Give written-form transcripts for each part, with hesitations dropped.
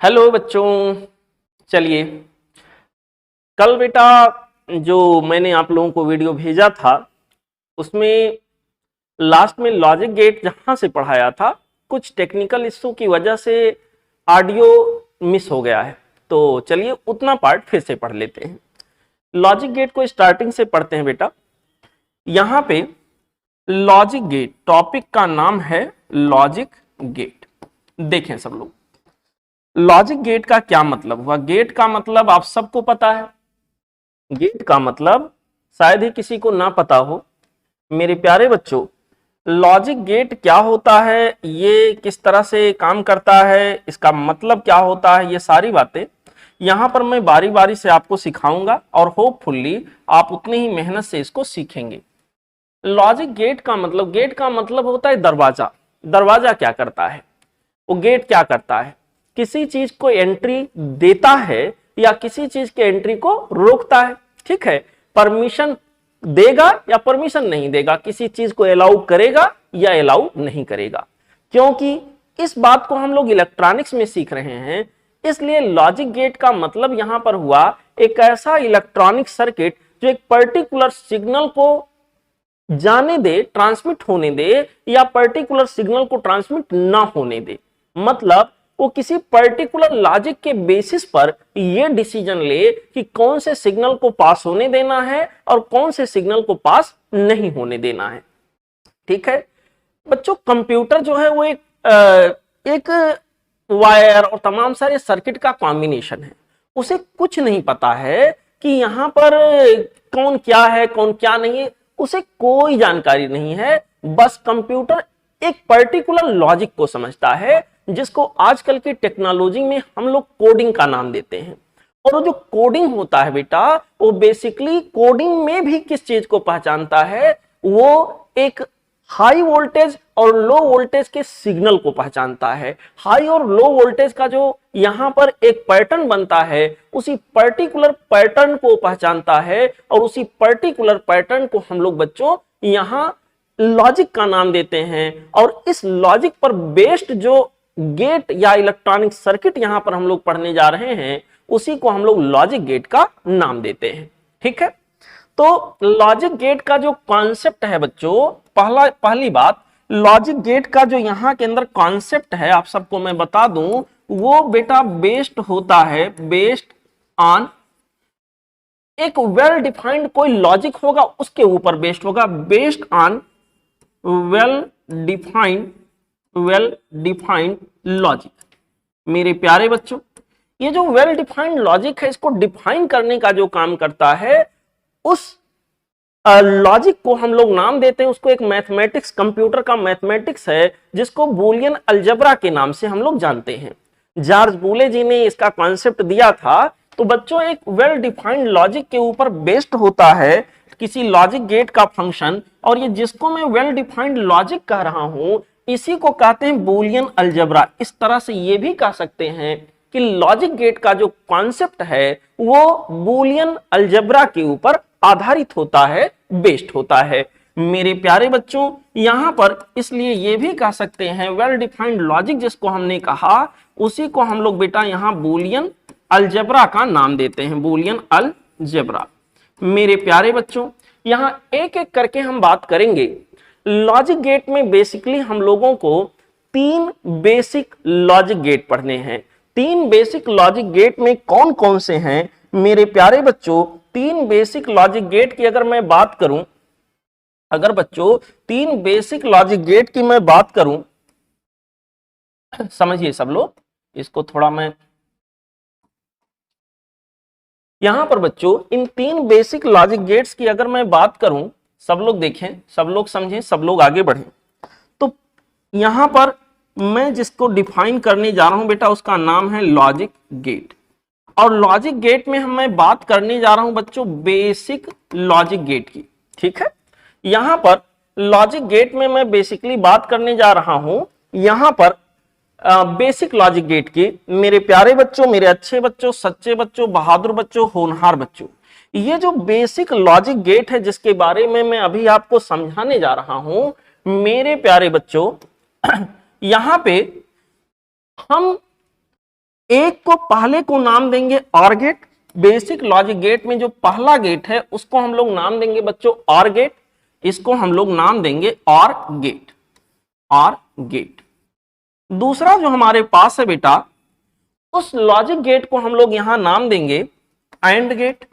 Hello बच्चों। चलिए, कल बेटा जो मैंने आप लोगों को वीडियो भेजा था उसमें लास्ट में लॉजिक गेट जहां से पढ़ाया था, कुछ टेक्निकल इश्यू की वजह से ऑडियो मिस हो गया है। तो चलिए उतना पार्ट फिर से पढ़ लेते हैं। लॉजिक गेट को स्टार्टिंग से पढ़ते हैं बेटा। यहां पे लॉजिक गेट, टॉपिक का नाम है लॉजिक गेट। देखें सब लोग, लॉजिक गेट का क्या मतलब हुआ। गेट का मतलब आप सबको पता है। गेट का मतलब शायद ही किसी को ना पता हो। मेरे प्यारे बच्चों, लॉजिक गेट क्या होता है, ये किस तरह से काम करता है, इसका मतलब क्या होता है, ये सारी बातें यहां पर मैं बारी बारी से आपको सिखाऊंगा और होपफुली आप उतनी ही मेहनत से इसको सीखेंगे। लॉजिक गेट का मतलब, गेट का मतलब होता है दरवाजा। दरवाजा क्या करता है, वो गेट क्या करता है, किसी चीज को एंट्री देता है या किसी चीज के एंट्री को रोकता है। ठीक है, परमिशन देगा या परमिशन नहीं देगा, किसी चीज को अलाउ करेगा या अलाउ नहीं करेगा। क्योंकि इस बात को हम लोग इलेक्ट्रॉनिक्स में सीख रहे हैं, इसलिए लॉजिक गेट का मतलब यहां पर हुआ एक ऐसा इलेक्ट्रॉनिक सर्किट जो एक पर्टिकुलर सिग्नल को जाने दे, ट्रांसमिट होने दे, या पर्टिकुलर सिग्नल को ट्रांसमिट ना होने दे। मतलब वो किसी पर्टिकुलर लॉजिक के बेसिस पर ये डिसीजन ले कि कौन से सिग्नल को पास होने देना है और कौन से सिग्नल को पास नहीं होने देना है। ठीक है बच्चों, कंप्यूटर जो है वो एक वायर और तमाम सारे सर्किट का कॉम्बिनेशन है। उसे कुछ नहीं पता है कि यहां पर कौन क्या है कौन क्या नहीं है, उसे कोई जानकारी नहीं है। बस कंप्यूटर एक पर्टिकुलर लॉजिक को समझता है, जिसको आजकल की टेक्नोलॉजी में हम लोग कोडिंग का नाम देते हैं। और वो जो कोडिंग होता है बेटा, वो बेसिकली कोडिंग में भी किस चीज को पहचानता है, वो एक हाई वोल्टेज और लो वोल्टेज के सिग्नल को पहचानता है। हाई और लो वोल्टेज का जो यहां पर एक पैटर्न बनता है, उसी पर्टिकुलर पैटर्न को पहचानता है और उसी पर्टिकुलर पैटर्न को हम लोग बच्चों यहां लॉजिक का नाम देते हैं। और इस लॉजिक पर बेस्ड जो गेट या इलेक्ट्रॉनिक सर्किट यहां पर हम लोग पढ़ने जा रहे हैं, उसी को हम लोग लॉजिक गेट का नाम देते हैं। ठीक है, तो लॉजिक गेट का जो कॉन्सेप्ट है बच्चों, पहली बात, लॉजिक गेट का जो यहां के अंदर कॉन्सेप्ट है आप सबको मैं बता दूं, वो बेटा बेस्ड होता है, बेस्ड ऑन एक वेल डिफाइंड कोई लॉजिक होगा, उसके ऊपर बेस्ड होगा। Based on well defined logic. मेरे प्यारे बच्चों, ये जो वेल डिफाइंड लॉजिक है, इसको डिफाइन करने का जो काम करता है, उस लॉजिक को हम लोग नाम देते हैं, उसको एक मैथमेटिक्स, कंप्यूटर का मैथमेटिक्स है, जिसको बूलियन अलजेब्रा के नाम से हम लोग जानते हैं। जॉर्ज बूले जी ने इसका कॉन्सेप्ट दिया था। तो बच्चों, एक वेल डिफाइंड लॉजिक के ऊपर बेस्ड होता है किसी लॉजिक गेट का फंक्शन, और ये जिसको मैं वेल डिफाइंड लॉजिक कह रहा हूं, इसी को कहते हैं बूलियन अलजेब्रा। इस तरह से ये भी कह सकते हैं कि लॉजिक गेट का जो कॉन्सेप्ट है वो बूलियन अलजेब्रा के ऊपर आधारित होता है, बेस्ड होता है। मेरे प्यारे बच्चों, यहां पर इसलिए ये भी कह सकते हैं वेल डिफाइंड लॉजिक जिसको हमने कहा, उसी को हम लोग बेटा यहां बूलियन अलजेब्रा का नाम देते हैं, बूलियन अलजेब्रा। मेरे प्यारे बच्चों, यहां एक एक करके हम बात करेंगे। लॉजिक गेट में बेसिकली हम लोगों को 3 बेसिक लॉजिक गेट पढ़ने हैं। 3 बेसिक लॉजिक गेट में कौन कौन से हैं मेरे प्यारे बच्चों? 3 बेसिक लॉजिक गेट की अगर मैं बात करूं, अगर बच्चों 3 बेसिक लॉजिक गेट की मैं बात करूं, समझिए सब लोग, इसको थोड़ा मैं यहां पर बच्चों इन 3 बेसिक लॉजिक गेट्स की अगर मैं बात करूं, सब लोग देखें, सब लोग समझें, सब लोग आगे बढ़ें। तो यहां पर मैं जिसको डिफाइन करने जा रहा हूं बेटा, उसका नाम है लॉजिक गेट। और लॉजिक गेट में मैं बात करने जा रहा हूं बच्चों बेसिक लॉजिक गेट की। ठीक है, यहां पर लॉजिक गेट में मैं बेसिकली बात करने जा रहा हूं यहां पर बेसिक लॉजिक गेट की। मेरे प्यारे बच्चों, मेरे अच्छे बच्चों, सच्चे बच्चों, बहादुर बच्चों, होनहार बच्चों, ये जो बेसिक लॉजिक गेट है जिसके बारे में मैं अभी आपको समझाने जा रहा हूं, मेरे प्यारे बच्चों, यहां पे हम एक को पहले को नाम देंगे or gate. Basic logic gate में जो पहला गेट है उसको हम लोग नाम देंगे बच्चों ऑर गेट, इसको हम लोग नाम देंगे ऑर गेट, ऑर गेट। दूसरा जो हमारे पास है बेटा, उस लॉजिक गेट को हम लोग यहां नाम देंगे एंड गेट,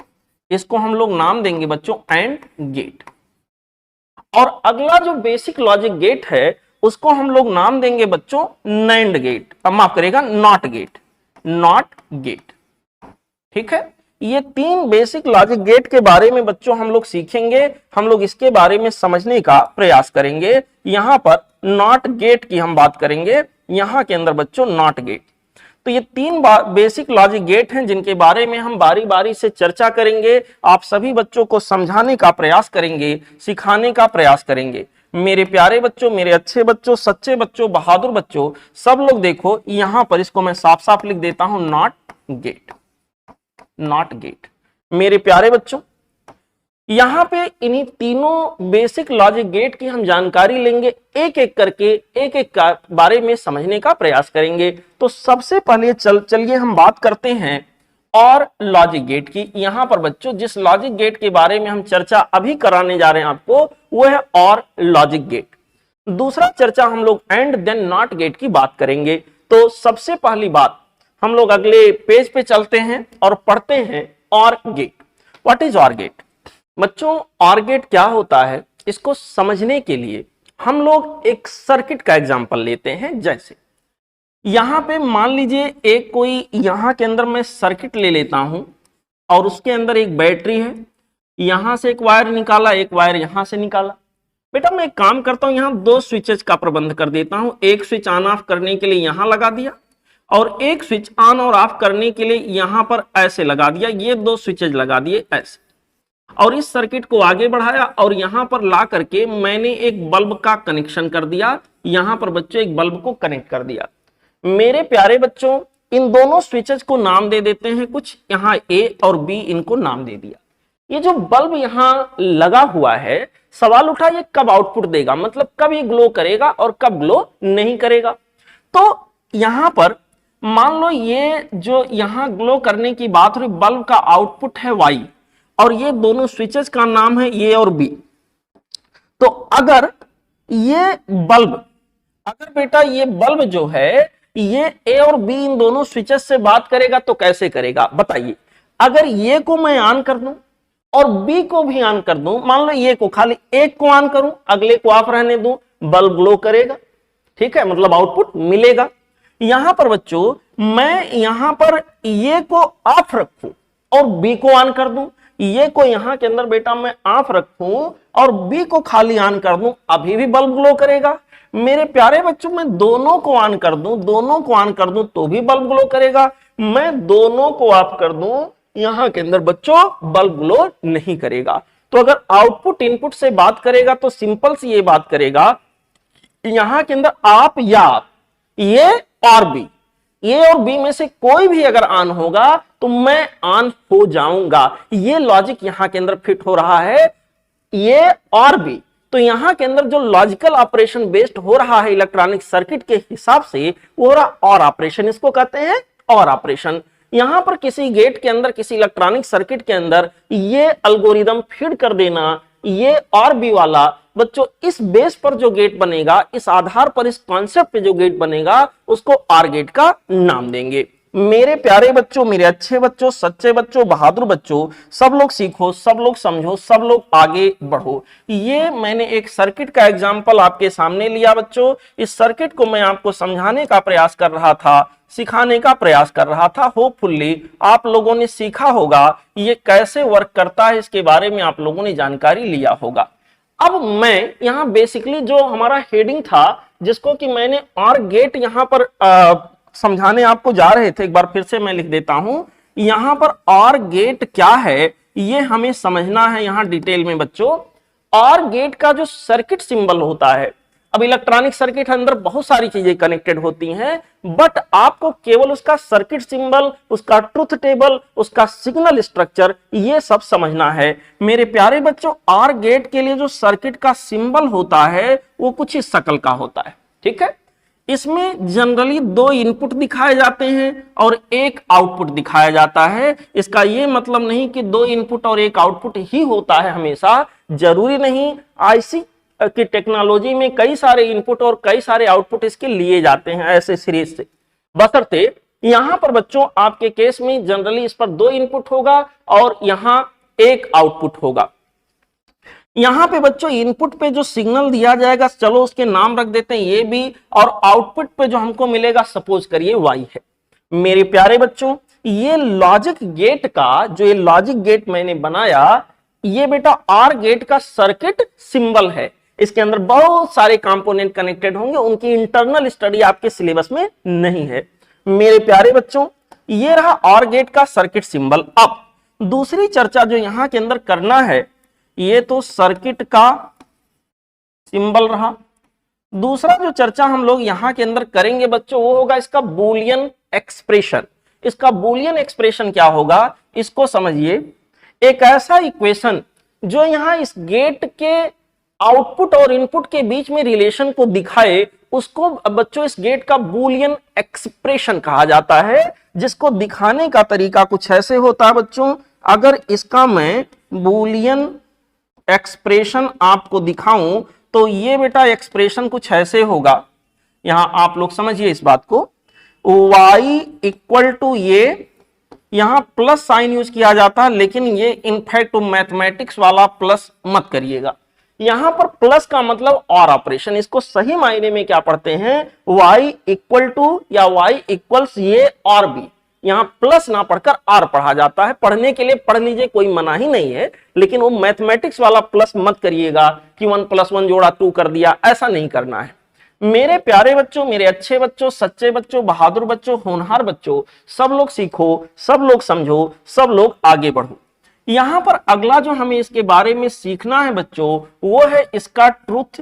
इसको हम लोग नाम देंगे बच्चों एंड गेट। और अगला जो बेसिक लॉजिक गेट है उसको हम लोग नाम देंगे बच्चों नैंड गेट, अब माफ करेगा नॉट गेट, नॉट गेट। ठीक है, ये तीन बेसिक लॉजिक गेट के बारे में बच्चों हम लोग सीखेंगे, हम लोग इसके बारे में समझने का प्रयास करेंगे। यहां पर नॉट गेट की हम बात करेंगे, यहां के अंदर बच्चों नॉट गेट। तो ये तीन बेसिक लॉजिक गेट हैं जिनके बारे में हम बारी बारी से चर्चा करेंगे, आप सभी बच्चों को समझाने का प्रयास करेंगे, सिखाने का प्रयास करेंगे। मेरे प्यारे बच्चों, मेरे अच्छे बच्चों, सच्चे बच्चों, बहादुर बच्चों, सब लोग देखो यहां पर इसको मैं साफ साफ लिख देता हूं नॉट गेट, नॉट गेट। मेरे प्यारे बच्चों, यहां पे इन्हीं तीनों बेसिक लॉजिक गेट की हम जानकारी लेंगे, एक एक करके एक एक का बारे में समझने का प्रयास करेंगे। तो सबसे पहले चलिए हम बात करते हैं और लॉजिक गेट की। यहां पर बच्चों जिस लॉजिक गेट के बारे में हम चर्चा अभी कराने जा रहे हैं आपको, वो है और लॉजिक गेट। दूसरा चर्चा हम लोग एंड देन नॉट गेट की बात करेंगे। तो सबसे पहली बात हम लोग अगले पेज पे चलते हैं और पढ़ते हैं और गेट। व्हाट इज और गेट? बच्चों और गेट क्या होता है, इसको समझने के लिए हम लोग एक सर्किट का एग्जांपल लेते हैं। जैसे यहां पे मान लीजिए एक कोई यहां के अंदर मैं सर्किट ले लेता हूं और उसके अंदर एक बैटरी है, यहां से एक वायर निकाला, एक वायर यहां से निकाला। बेटा मैं एक काम करता हूं, यहां दो स्विचेस का प्रबंध कर देता हूं, एक स्विच ऑन ऑफ करने के लिए यहां लगा दिया और एक स्विच ऑन और ऑफ करने के लिए यहां पर ऐसे लगा दिया, ये दो स्विचेज लगा दिए ऐसे, और इस सर्किट को आगे बढ़ाया और यहां पर ला करके मैंने एक बल्ब का कनेक्शन कर दिया, यहां पर बच्चों एक बल्ब को कनेक्ट कर दिया। मेरे प्यारे बच्चों, इन दोनों स्विचेस को नाम दे देते हैं कुछ, यहां ए और बी इनको नाम दे दिया। ये जो बल्ब यहां लगा हुआ है, सवाल उठा ये कब आउटपुट देगा, मतलब कब ये ग्लो करेगा और कब ग्लो नहीं करेगा। तो यहां पर मान लो ये जो यहां ग्लो करने की बात हो रही, बल्ब का आउटपुट है वाई और ये दोनों स्विचेस का नाम है ए और बी। तो अगर ये बल्ब, अगर बेटा ये बल्ब जो है ये ए और बी इन दोनों स्विचेस से बात करेगा तो कैसे करेगा बताइए। अगर ये को मैं ऑन कर दूं और बी को भी ऑन कर दूं, मान लो ये को खाली एक को ऑन करूं, अगले को ऑफ रहने दूं, बल्ब ग्लो करेगा। ठीक है, मतलब आउटपुट मिलेगा। यहां पर बच्चों मैं यहां पर ये को ऑफ रखूं और बी को ऑन कर दूं, ये को यहां के अंदर बेटा मैं ऑफ रखूं और बी को खाली ऑन कर दूं, अभी भी बल्ब ग्लो करेगा। मेरे प्यारे बच्चों मैं दोनों को ऑन कर दूं, दोनों को ऑन कर दूं तो भी बल्ब ग्लो करेगा, मैं दोनों को ऑफ कर दूं यहां के अंदर बच्चों बल्ब ग्लो नहीं करेगा। तो अगर आउटपुट इनपुट से बात करेगा तो सिंपल सी ये बात करेगा, यहां के अंदर आप या आप, ये और बी, ए और बी में से कोई भी अगर ऑन होगा तो मैं ऑन हो जाऊंगा। ये लॉजिक यहां के अंदर फिट हो रहा है, ये और बी। तो यहां के अंदर जो लॉजिकल ऑपरेशन बेस्ड हो रहा है इलेक्ट्रॉनिक सर्किट के हिसाब से, वो हो रहा और ऑपरेशन, इसको कहते हैं और ऑपरेशन। यहां पर किसी गेट के अंदर, किसी इलेक्ट्रॉनिक सर्किट के अंदर ये एल्गोरिदम फीड कर देना, ये और बी वाला बच्चों, इस बेस पर जो गेट बनेगा, इस आधार पर, इस कॉन्सेप्ट पे जो गेट बनेगा, उसको आर गेट का नाम देंगे। मेरे प्यारे बच्चों, मेरे अच्छे बच्चों, सच्चे बच्चों, बहादुर बच्चों, सब लोग सीखो, सब लोग समझो, सब लोग आगे बढ़ो। ये मैंने एक सर्किट का एग्जांपल आपके सामने लिया बच्चों, इस सर्किट को मैं आपको समझाने का प्रयास कर रहा था, सिखाने का प्रयास कर रहा था। होपफुली आप लोगों ने सीखा होगा ये कैसे वर्क करता है, इसके बारे में आप लोगों ने जानकारी लिया होगा। अब मैं यहां बेसिकली जो हमारा हेडिंग था, जिसको कि मैंने और गेट यहां पर समझाने आपको जा रहे थे, एक बार फिर से मैं लिख देता हूं। यहां पर और गेट क्या है ये हमें समझना है यहां डिटेल में बच्चों। और गेट का जो सर्किट सिंबल होता है, अब इलेक्ट्रॉनिक सर्किट के अंदर बहुत सारी चीजें कनेक्टेड होती हैं, बट आपको केवल उसका सर्किट सिंबल, उसका ट्रुथ टेबल, उसका सिग्नल स्ट्रक्चर, ये सब समझना है। मेरे प्यारे बच्चों, और गेट के लिए जो सर्किट का सिंबल होता है वो कुछ इस शक्ल का होता है। ठीक है, इसमें जनरली 2 इनपुट दिखाए जाते हैं और 1 आउटपुट दिखाया जाता है। इसका यह मतलब नहीं कि 2 इनपुट और 1 आउटपुट ही होता है हमेशा, जरूरी नहीं। आईसी की टेक्नोलॉजी में कई सारे इनपुट और कई सारे आउटपुट इसके लिए जाते हैं ऐसे सीरीज से, बशर्ते यहां पर बच्चों आपके केस में जनरली इस पर 2 इनपुट होगा और यहां 1 आउटपुट होगा। यहां पे बच्चों इनपुट पे जो सिग्नल दिया जाएगा, चलो उसके नाम रख देते हैं ये भी, और आउटपुट पे जो हमको मिलेगा सपोज करिए वाई है। मेरे प्यारे बच्चों, ये लॉजिक गेट का जो ये लॉजिक गेट मैंने बनाया, ये बेटा आर गेट का सर्किट सिंबल है। इसके अंदर बहुत सारे कंपोनेंट कनेक्टेड होंगे, उनकी इंटरनल स्टडी आपके सिलेबस में नहीं है। मेरे प्यारे बच्चों, ये रहा आर गेट का सर्किट सिंबल। अब दूसरी चर्चा जो यहां के अंदर करना है, ये तो सर्किट का सिंबल रहा। दूसरा जो चर्चा हम लोग यहां के अंदर करेंगे बच्चों, वो होगा इसका बूलियन एक्सप्रेशन। इसका बूलियन एक्सप्रेशन क्या होगा, इसको समझिए। एक ऐसा इक्वेशन जो यहां इस गेट के आउटपुट और इनपुट के बीच में रिलेशन को दिखाए, उसको बच्चों इस गेट का बूलियन एक्सप्रेशन कहा जाता है, जिसको दिखाने का तरीका कुछ ऐसे होता है बच्चों। अगर इसका मैं बूलियन एक्सप्रेशन आपको दिखाऊं तो ये बेटा एक्सप्रेशन कुछ ऐसे होगा। यहां आप लोग समझिए इस बात को, y इक्वल टू ये, यहां प्लस साइन यूज किया जाता है, लेकिन ये इनफैक्ट मैथमेटिक्स वाला प्लस मत करिएगा। यहां पर प्लस का मतलब और ऑपरेशन, इसको सही मायने में क्या पढ़ते हैं, y इक्वल टू या y इक्वल्स ये और बी। यहां प्लस ना पढ़कर आर पढ़ा जाता है। पढ़ने के लिए पढ़ लीजिए, कोई मना ही नहीं है, लेकिन वो मैथमेटिक्स वाला प्लस मत करिएगा कि 1 + 1 जोड़ा 2 कर दिया, ऐसा नहीं करना है। मेरे प्यारे बच्चों, मेरे अच्छे बच्चों, सच्चे बच्चों, बहादुर बच्चों, होनहार बच्चों, सब लोग सीखो, सब लोग समझो, सब लोग आगे बढ़ो। यहां पर अगला जो हमें इसके बारे में सीखना है बच्चों, वो है इसका ट्रुथ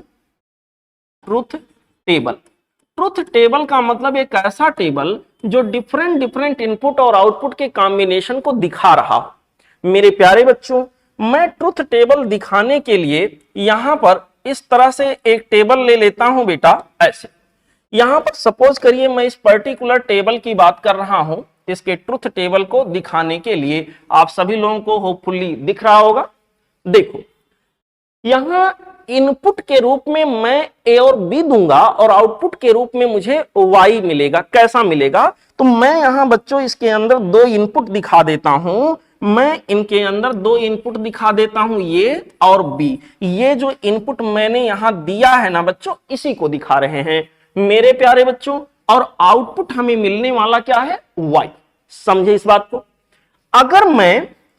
टेबल। ट्रुथ टेबल का मतलब एक ऐसा टेबल जो डिफरेंट इनपुट और आउटपुट के कॉम्बिनेशन को दिखा रहा हो। मेरे प्यारे बच्चों, मैं ट्रुथ टेबल दिखाने के लिए यहां पर इस तरह से एक टेबल ले लेता हूं बेटा, ऐसे। यहां पर सपोज करिए मैं इस पर्टिकुलर टेबल की बात कर रहा हूं। इसके ट्रुथ टेबल को दिखाने के लिए आप सभी लोगों को होपफुली दिख रहा होगा। देखो, यहां इनपुट के रूप में मैं ए और बी दूंगा और आउटपुट के रूप में मुझे वाई मिलेगा। कैसा मिलेगा, तो मैं यहां बच्चों इसके अंदर 2 इनपुट दिखा देता हूं। मैं इनके अंदर 2 इनपुट दिखा देता हूं, ये और बी। ये जो इनपुट मैंने यहां दिया है ना बच्चों, इसी को दिखा रहे हैं मेरे प्यारे बच्चों। और आउटपुट हमें मिलने वाला क्या है, वाई। समझे इस बात को।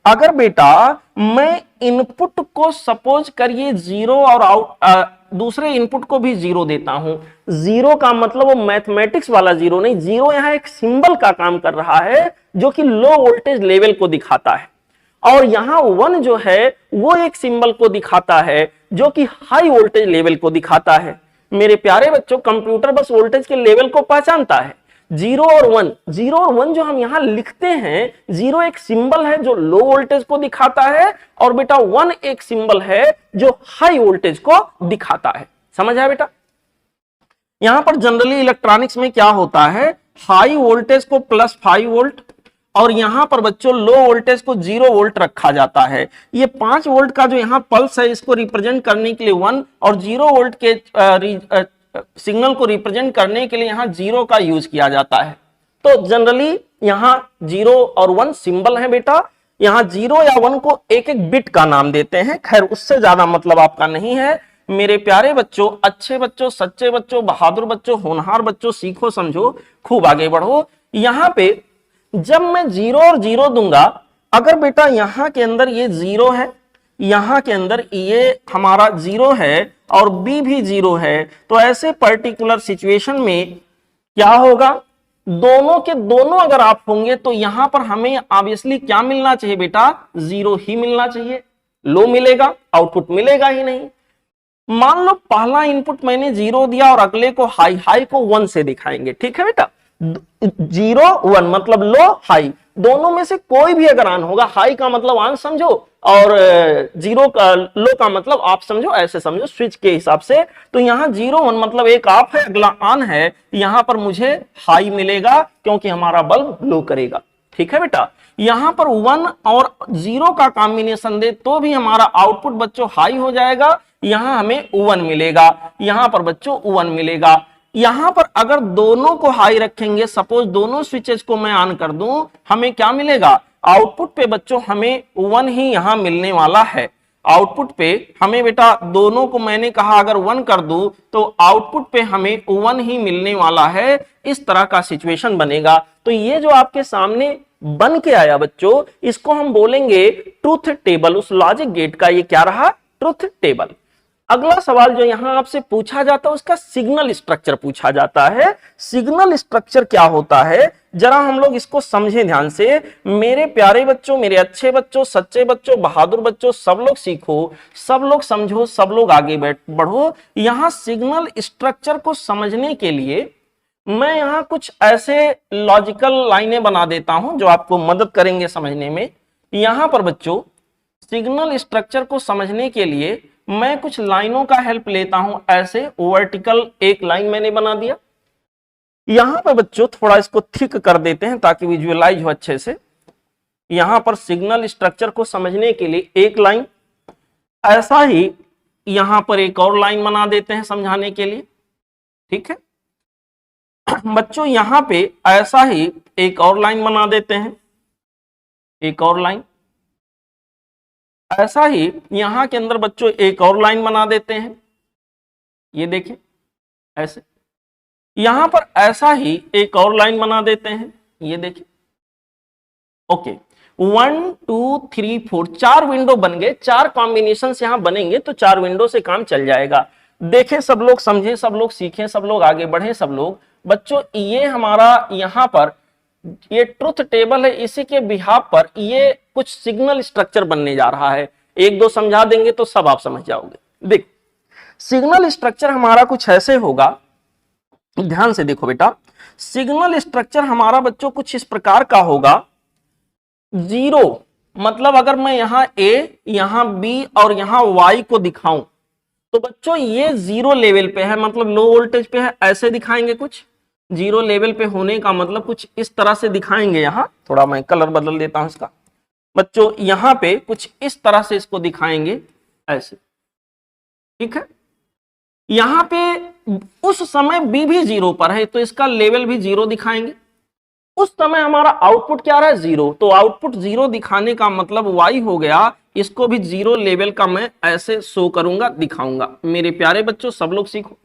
अगर बेटा मैं इनपुट को सपोज करिए 0 और दूसरे इनपुट को भी 0 देता हूं। 0 का मतलब वो मैथमेटिक्स वाला 0 नहीं, 0 यहां एक सिंबल का काम कर रहा है जो कि लो वोल्टेज लेवल को दिखाता है। और यहां 1 जो है वो एक सिंबल को दिखाता है जो कि हाई वोल्टेज लेवल को दिखाता है। मेरे प्यारे बच्चों, कंप्यूटर बस वोल्टेज के लेवल को पहचानता है। 0 और 1 जो हम यहां लिखते हैं, 0 एक सिंबल है जो लो वोल्टेज को दिखाता है, और बेटा 1 एक सिंबल है जो हाई वोल्टेज को दिखाता है। समझ आया बेटा। यहां पर जनरली इलेक्ट्रॉनिक्स में क्या होता है, हाई वोल्टेज को +5 वोल्ट और यहां पर बच्चों लो वोल्टेज को 0 वोल्ट रखा जाता है। ये 5 वोल्ट का जो यहां पल्स है, इसको रिप्रेजेंट करने के लिए 1 और 0 वोल्ट के सिग्नल को रिप्रेजेंट करने के लिए यहां 0 का यूज किया जाता है। तो जनरली यहां 0 और 1 सिंबल है बेटा। यहां 0 या 1 को एक एक बिट का नाम देते हैं। खैर, उससे ज्यादा मतलब आपका नहीं है। मेरे प्यारे बच्चों, अच्छे बच्चों, सच्चे बच्चों, बहादुर बच्चों, होनहार बच्चों, सीखो, समझो, खूब आगे बढ़ो। यहां पे जब मैं 0 और 0 दूंगा, अगर बेटा यहां के अंदर ये 0 है, यहां के अंदर ये हमारा 0 है और बी भी 0 है, तो ऐसे पर्टिकुलर सिचुएशन में क्या होगा, दोनों के दोनों अगर आप होंगे तो यहां पर हमें ऑब्वियसली क्या मिलना चाहिए बेटा, 0 ही मिलना चाहिए। लो मिलेगा, आउटपुट मिलेगा ही नहीं। मान लो पहला इनपुट मैंने 0 दिया और अगले को हाई को 1 से दिखाएंगे, ठीक है बेटा। 0 1 मतलब लो हाई, दोनों में से कोई भी अगर ऑन होगा, हाई का मतलब ऑन समझो और 0 का लो का मतलब आप समझो, ऐसे समझो स्विच के हिसाब से। तो यहाँ 0 1 मतलब एक ऑफ है, अगला ऑन है, यहां पर मुझे हाई मिलेगा क्योंकि हमारा बल्ब ग्लो करेगा। ठीक है बेटा, यहां पर 1 और 0 का कॉम्बिनेशन दे तो भी हमारा आउटपुट बच्चों हाई हो जाएगा, यहां हमें 1 मिलेगा, यहां पर बच्चों 1 मिलेगा। यहां पर अगर दोनों को हाई रखेंगे, सपोज दोनों स्विचेस को मैं ऑन कर दूं, हमें क्या मिलेगा, आउटपुट पे बच्चों हमें 1 ही यहां मिलने वाला है। आउटपुट पे हमें बेटा दोनों को मैंने कहा अगर 1 कर दूं तो आउटपुट पे हमें 1 ही मिलने वाला है, इस तरह का सिचुएशन बनेगा। तो ये जो आपके सामने बन के आया बच्चों, इसको हम बोलेंगे ट्रुथ टेबल। उस लॉजिक गेट का ये क्या रहा, ट्रुथ टेबल। अगला सवाल जो यहां आपसे पूछा जाता है उसका सिग्नल स्ट्रक्चर पूछा जाता है। सिग्नल स्ट्रक्चर क्या होता है, जरा हम लोग इसको समझें ध्यान से। मेरे प्यारे बच्चों, मेरे अच्छे बच्चों, सच्चे बच्चों, बहादुर बच्चों, सब लोग सीखो, सब लोग समझो, सब लोग आगे बढ़ो। यहां सिग्नल स्ट्रक्चर को समझने के लिए मैं यहां कुछ ऐसे लॉजिकल लाइनें बना देता हूं जो आपको मदद करेंगे समझने में। यहां पर बच्चों सिग्नल स्ट्रक्चर को समझने के लिए मैं कुछ लाइनों का हेल्प लेता हूं। ऐसे वर्टिकल एक लाइन मैंने बना दिया, यहां पर बच्चों थोड़ा इसको थिक कर देते हैं ताकि विजुअलाइज हो अच्छे से। यहां पर सिग्नल स्ट्रक्चर को समझने के लिए एक लाइन, ऐसा ही यहां पर एक और लाइन बना देते हैं समझाने के लिए। ठीक है बच्चों, यहां पे ऐसा ही एक और लाइन बना देते हैं, एक और लाइन, ऐसा ही यहां के अंदर बच्चों एक और लाइन बना देते हैं। ये देखिए ऐसे, यहां पर ऐसा ही एक और लाइन बना देते हैं, ये देखिए। ओके, 1 2 3 4 4 विंडो बन गए, 4 कॉम्बिनेशन यहां बनेंगे तो 4 विंडो से काम चल जाएगा। देखें सब लोग, समझें सब लोग, सीखें सब लोग, आगे बढ़े सब लोग। बच्चों ये हमारा यहां पर ये ट्रुथ टेबल है, इसी के बिहाफ पर ये कुछ सिग्नल स्ट्रक्चर बनने जा रहा है। एक दो समझा देंगे तो सब आप समझ जाओगे। देख, सिग्नल स्ट्रक्चर हमारा कुछ ऐसे होगा, ध्यान से देखो बेटा। सिग्नल स्ट्रक्चर हमारा बच्चों कुछ इस प्रकार का होगा। 0 मतलब अगर मैं यहां A, यहां B और यहां Y को दिखाऊं तो बच्चों ये 0 लेवल पे है, मतलब लो वोल्टेज पे है, ऐसे दिखाएंगे। कुछ 0 लेवल पे होने का मतलब कुछ इस तरह से दिखाएंगे। यहां थोड़ा मैं कलर बदल देता हूं इसका। बच्चों यहां पे कुछ इस तरह से इसको दिखाएंगे, ऐसे। ठीक है, यहां पे उस समय B भी 0 पर है तो इसका लेवल भी 0 दिखाएंगे। उस समय हमारा आउटपुट क्या रहा है, 0, तो आउटपुट 0 दिखाने का मतलब Y हो गया, इसको भी 0 लेवल का मैं ऐसे शो करूंगा, दिखाऊंगा। मेरे प्यारे बच्चों सब लोग सीखो।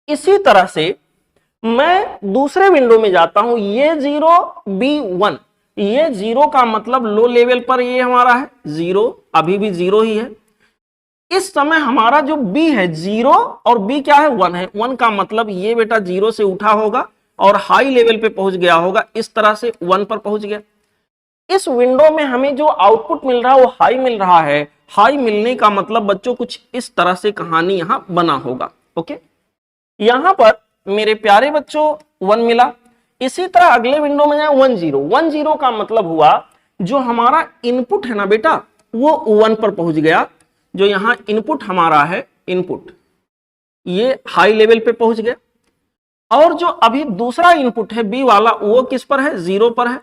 इसी तरह से मैं दूसरे विंडो में जाता हूं, ये 0 B 1, ये 0 का मतलब लो लेवल पर ये हमारा है 0, अभी भी 0 ही है। इस समय हमारा जो B है 0 और B क्या है 1 है, 1 का मतलब ये बेटा 0 से उठा होगा और हाई लेवल पे पहुंच गया होगा, इस तरह से 1 पर पहुंच गया। इस विंडो में हमें जो आउटपुट मिल रहा है वो हाई मिल रहा है। हाई मिलने का मतलब बच्चों कुछ इस तरह से कहानी यहां बना होगा। ओके, यहां पर मेरे प्यारे बच्चों 1 मिला। इसी तरह अगले विंडो में जाए 1 0, 1 0 का मतलब हुआ जो हमारा इनपुट है ना बेटा वो 1 पर पहुंच गया। जो यहां इनपुट हमारा है, इनपुट ये हाई लेवल पे पहुंच गया। और जो अभी दूसरा इनपुट है B वाला वो किस पर है, 0 पर है।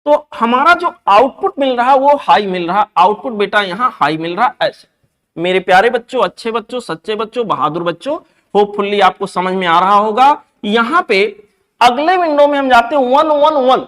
तो हमारा जो आउटपुट मिल रहा वो हाई मिल रहा, आउटपुट बेटा यहां हाई मिल रहा। ऐसे मेरे प्यारे बच्चों, अच्छे बच्चों, सच्चे बच्चों, बहादुर बच्चों, होपफुली आपको समझ में आ रहा होगा। यहां पे अगले विंडो में हम जाते हैं 1 1 1,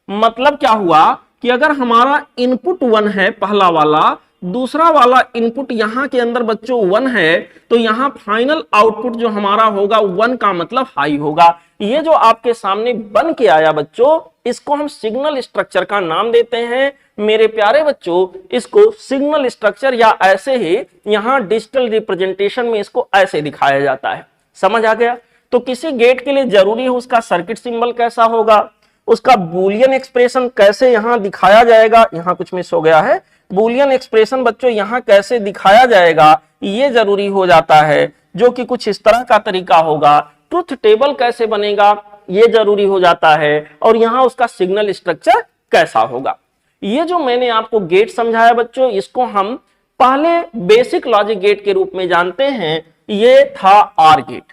मतलब क्या हुआ कि अगर हमारा इनपुट 1 है पहला वाला, दूसरा वाला इनपुट यहां के अंदर बच्चों 1 है, तो यहां फाइनल आउटपुट जो हमारा होगा 1 का मतलब हाई होगा। ये जो आपके सामने बन के आया बच्चों, इसको हम सिग्नल स्ट्रक्चर का नाम देते हैं। मेरे प्यारे बच्चों इसको सिग्नल स्ट्रक्चर या ऐसे ही यहां डिजिटल रिप्रेजेंटेशन में इसको ऐसे दिखाया जाता है। समझ आ गया? तो किसी गेट के लिए जरूरी है उसका सर्किट सिंबल कैसा होगा, उसका बूलियन एक्सप्रेशन कैसे यहां दिखाया जाएगा। यहां कुछ मिस हो गया है, बूलियन एक्सप्रेशन बच्चों यहां कैसे दिखाया जाएगा ये जरूरी हो जाता है, जो कि कुछ इस तरह का तरीका होगा। ट्रुथ टेबल कैसे बनेगा ये जरूरी हो जाता है और यहां उसका सिग्नल स्ट्रक्चर कैसा होगा। ये जो मैंने आपको गेट समझाया बच्चों, इसको हम पहले बेसिक लॉजिक गेट के रूप में जानते हैं, ये था आर गेट।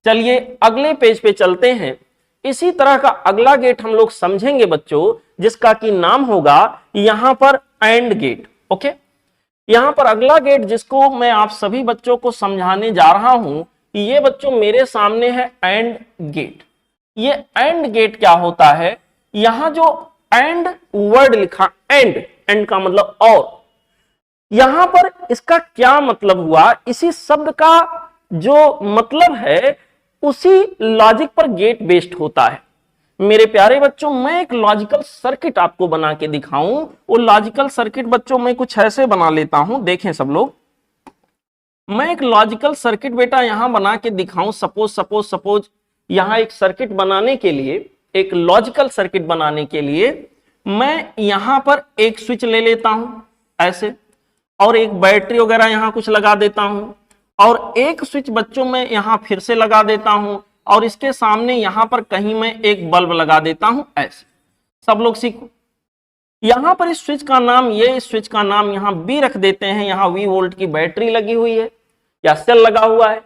चलिए अगले पेज पे चलते हैं। इसी तरह का अगला गेट हम लोग समझेंगे बच्चों, जिसका कि नाम होगा यहां पर एंड गेट। ओके, यहां पर अगला गेट जिसको मैं आप सभी बच्चों को समझाने जा रहा हूं, ये बच्चों मेरे सामने है एंड गेट। ये एंड गेट क्या होता है, यहां जो एंड वर्ड लिखा, एंड का मतलब और, यहां पर इसका क्या मतलब हुआ, इसी शब्द का जो मतलब है उसी लॉजिक पर गेट बेस्ड होता है। मेरे प्यारे बच्चों, मैं एक लॉजिकल सर्किट आपको बना के दिखाऊं। वो लॉजिकल सर्किट बच्चों मैं कुछ ऐसे बना लेता हूं, देखें सब लोग। मैं एक लॉजिकल सर्किट बेटा यहां बना के दिखाऊं। सपोज यहां एक सर्किट बनाने के लिए, एक लॉजिकल सर्किट बनाने के लिए मैं यहां पर एक स्विच ले लेता हूं ऐसे, और एक बैटरी वगैरह यहां कुछ लगा देता हूं, और एक स्विच बच्चों में यहां फिर से लगा देता हूं, और इसके सामने यहां पर कहीं मैं एक बल्ब लगा देता हूं ऐसे। सब लोग सीखो। यहां पर इस स्विच का नाम ये, इस स्विच का नाम यहां बी रख देते हैं। यहां वी वोल्ट की बैटरी लगी हुई है या सेल लगा हुआ है।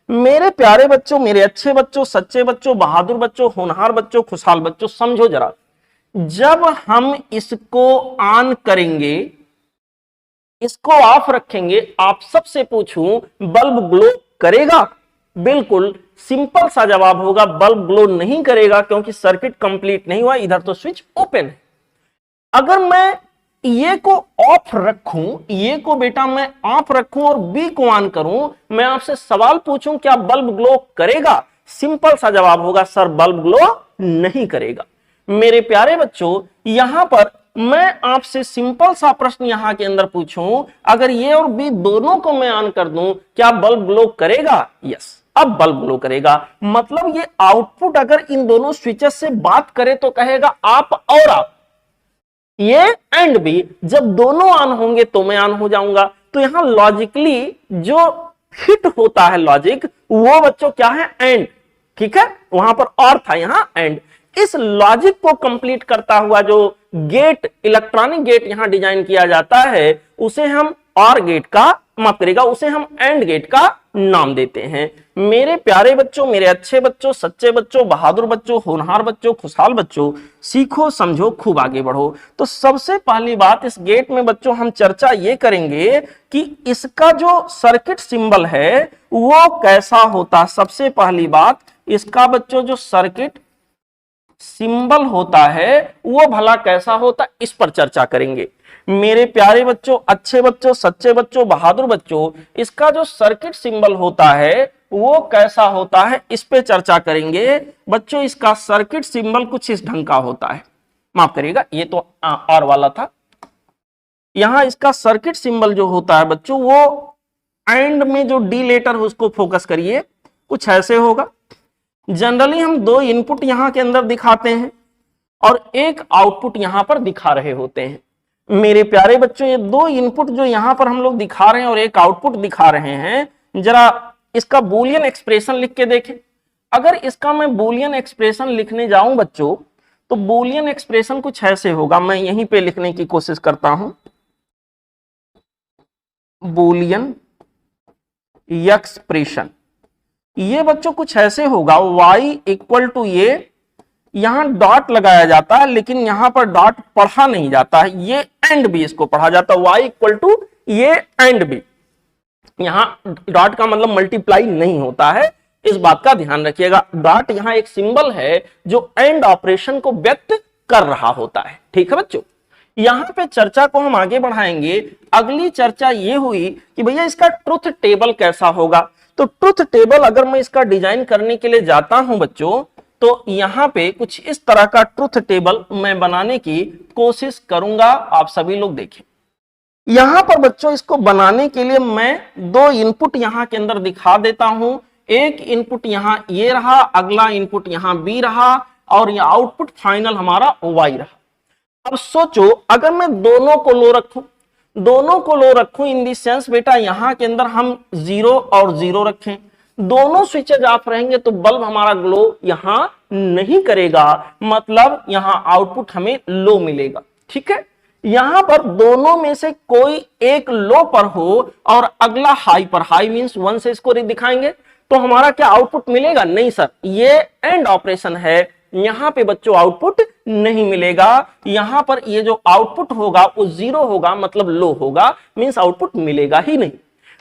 मेरे प्यारे बच्चों, मेरे अच्छे बच्चों, सच्चे बच्चों, बहादुर बच्चों, होनहार बच्चों, खुशहाल बच्चों, समझो जरा। जब हम इसको ऑन करेंगे, इसको ऑफ रखेंगे, आप सबसे पूछूं बल्ब ग्लो करेगा? बिल्कुल सिंपल सा जवाब होगा, बल्ब ग्लो नहीं करेगा, क्योंकि सर्किट कंप्लीट नहीं हुआ, इधर तो स्विच ओपन है। अगर मैं ये को ऑफ रखूं, ये को बेटा मैं ऑफ रखूं और बी को ऑन करूं, मैं आपसे सवाल पूछूं क्या बल्ब ग्लो करेगा? सिंपल सा जवाब होगा सर बल्ब ग्लो नहीं करेगा। मेरे प्यारे बच्चों, यहां पर मैं आपसे सिंपल सा प्रश्न यहां के अंदर पूछूं, अगर ये और बी दोनों को मैं ऑन कर दूं, क्या बल्ब ग्लो करेगा? यस, अब बल्ब ग्लो करेगा। मतलब ये आउटपुट अगर इन दोनों स्विचेस से बात करे तो कहेगा आप और आप, ये एंड बी, जब दोनों ऑन होंगे तो मैं ऑन हो जाऊंगा। तो यहां लॉजिकली जो फिट होता है लॉजिक, वो बच्चों क्या है? एंड। ठीक है, वहां पर और था, यहां एंड। इस लॉजिक को कंप्लीट करता हुआ जो गेट, इलेक्ट्रॉनिक गेट यहां डिजाइन किया जाता है, उसे हम और गेट का, माफ करेगा, उसे हम एंड गेट का नाम देते हैं। मेरे प्यारे बच्चों, मेरे अच्छे बच्चों, सच्चे बच्चों, बहादुर बच्चों, होनहार बच्चों, खुशहाल बच्चों, सीखो, समझो, खूब आगे बढ़ो। तो सबसे पहली बात इस गेट में बच्चों हम चर्चा ये करेंगे कि इसका जो सर्किट सिंबल है वो कैसा होता। सबसे पहली बात, इसका बच्चों जो सर्किट सिंबल होता है वो भला कैसा होता, इस पर चर्चा करेंगे। मेरे प्यारे बच्चों, अच्छे बच्चों, सच्चे बच्चों, बहादुर बच्चों, इसका जो सर्किट सिंबल होता है वो कैसा होता है, इस पे चर्चा करेंगे। बच्चों इसका सर्किट सिंबल कुछ इस ढंग का होता है, माफ करिएगा ये तो और वाला था। यहां इसका सर्किट सिंबल जो होता है बच्चों, वो एंड में जो डी लेटर है उसको फोकस करिए, कुछ ऐसे होगा। जनरली हम दो इनपुट यहां के अंदर दिखाते हैं और एक आउटपुट यहां पर दिखा रहे होते हैं। मेरे प्यारे बच्चों, ये दो इनपुट जो यहां पर हम लोग दिखा रहे हैं और एक आउटपुट दिखा रहे हैं, जरा इसका बूलियन एक्सप्रेशन लिख के देखें। अगर इसका मैं बूलियन एक्सप्रेशन लिखने जाऊं बच्चों, तो बूलियन एक्सप्रेशन कुछ ऐसे होगा। मैं यहीं पे लिखने की कोशिश करता हूं। बूलियन एक्सप्रेशन ये बच्चों कुछ ऐसे होगा, y इक्वल टू ये, यहां डॉट लगाया जाता है लेकिन यहां पर डॉट पढ़ा नहीं जाता है, ये एंड बी इसको पढ़ा जाता है। y इक्वल टू ये एंड बी, यहां डॉट का मतलब मल्टीप्लाई नहीं होता है, इस बात का ध्यान रखिएगा। डॉट यहां एक सिंबल है जो एंड ऑपरेशन को व्यक्त कर रहा होता है। ठीक है बच्चों, यहां पे चर्चा को हम आगे बढ़ाएंगे। अगली चर्चा ये हुई कि भैया इसका ट्रुथ टेबल कैसा होगा। तो ट्रुथ टेबल अगर मैं इसका डिजाइन करने के लिए जाता हूं बच्चों, तो यहां पे कुछ इस तरह का ट्रुथ टेबल मैं बनाने की कोशिश करूंगा। आप सभी लोग देखें, यहां पर बच्चों इसको बनाने के लिए मैं दो इनपुट यहां के अंदर दिखा देता हूं। एक इनपुट यहां ये रहा, अगला इनपुट यहां बी रहा, और यह आउटपुट फाइनल हमारा वाई रहा। अब सोचो अगर मैं दोनों को लो रखूं, दोनों को लो रखूं इन दी सेंस बेटा यहां के अंदर हम 0 और 0 रखें, दोनों स्विचेज ऑफ रहेंगे तो बल्ब हमारा ग्लो यहां नहीं करेगा, मतलब यहां आउटपुट हमें लो मिलेगा। ठीक है, यहां पर दोनों में से कोई एक लो पर हो और अगला हाई पर, हाई मींस 1 से इसको दिखाएंगे तो हमारा क्या आउटपुट मिलेगा? नहीं सर, ये एंड ऑपरेशन है, यहां पे बच्चों आउटपुट नहीं मिलेगा। यहां पर ये जो आउटपुट होगा वो 0 होगा, मतलब लो होगा, मींस आउटपुट मिलेगा ही नहीं।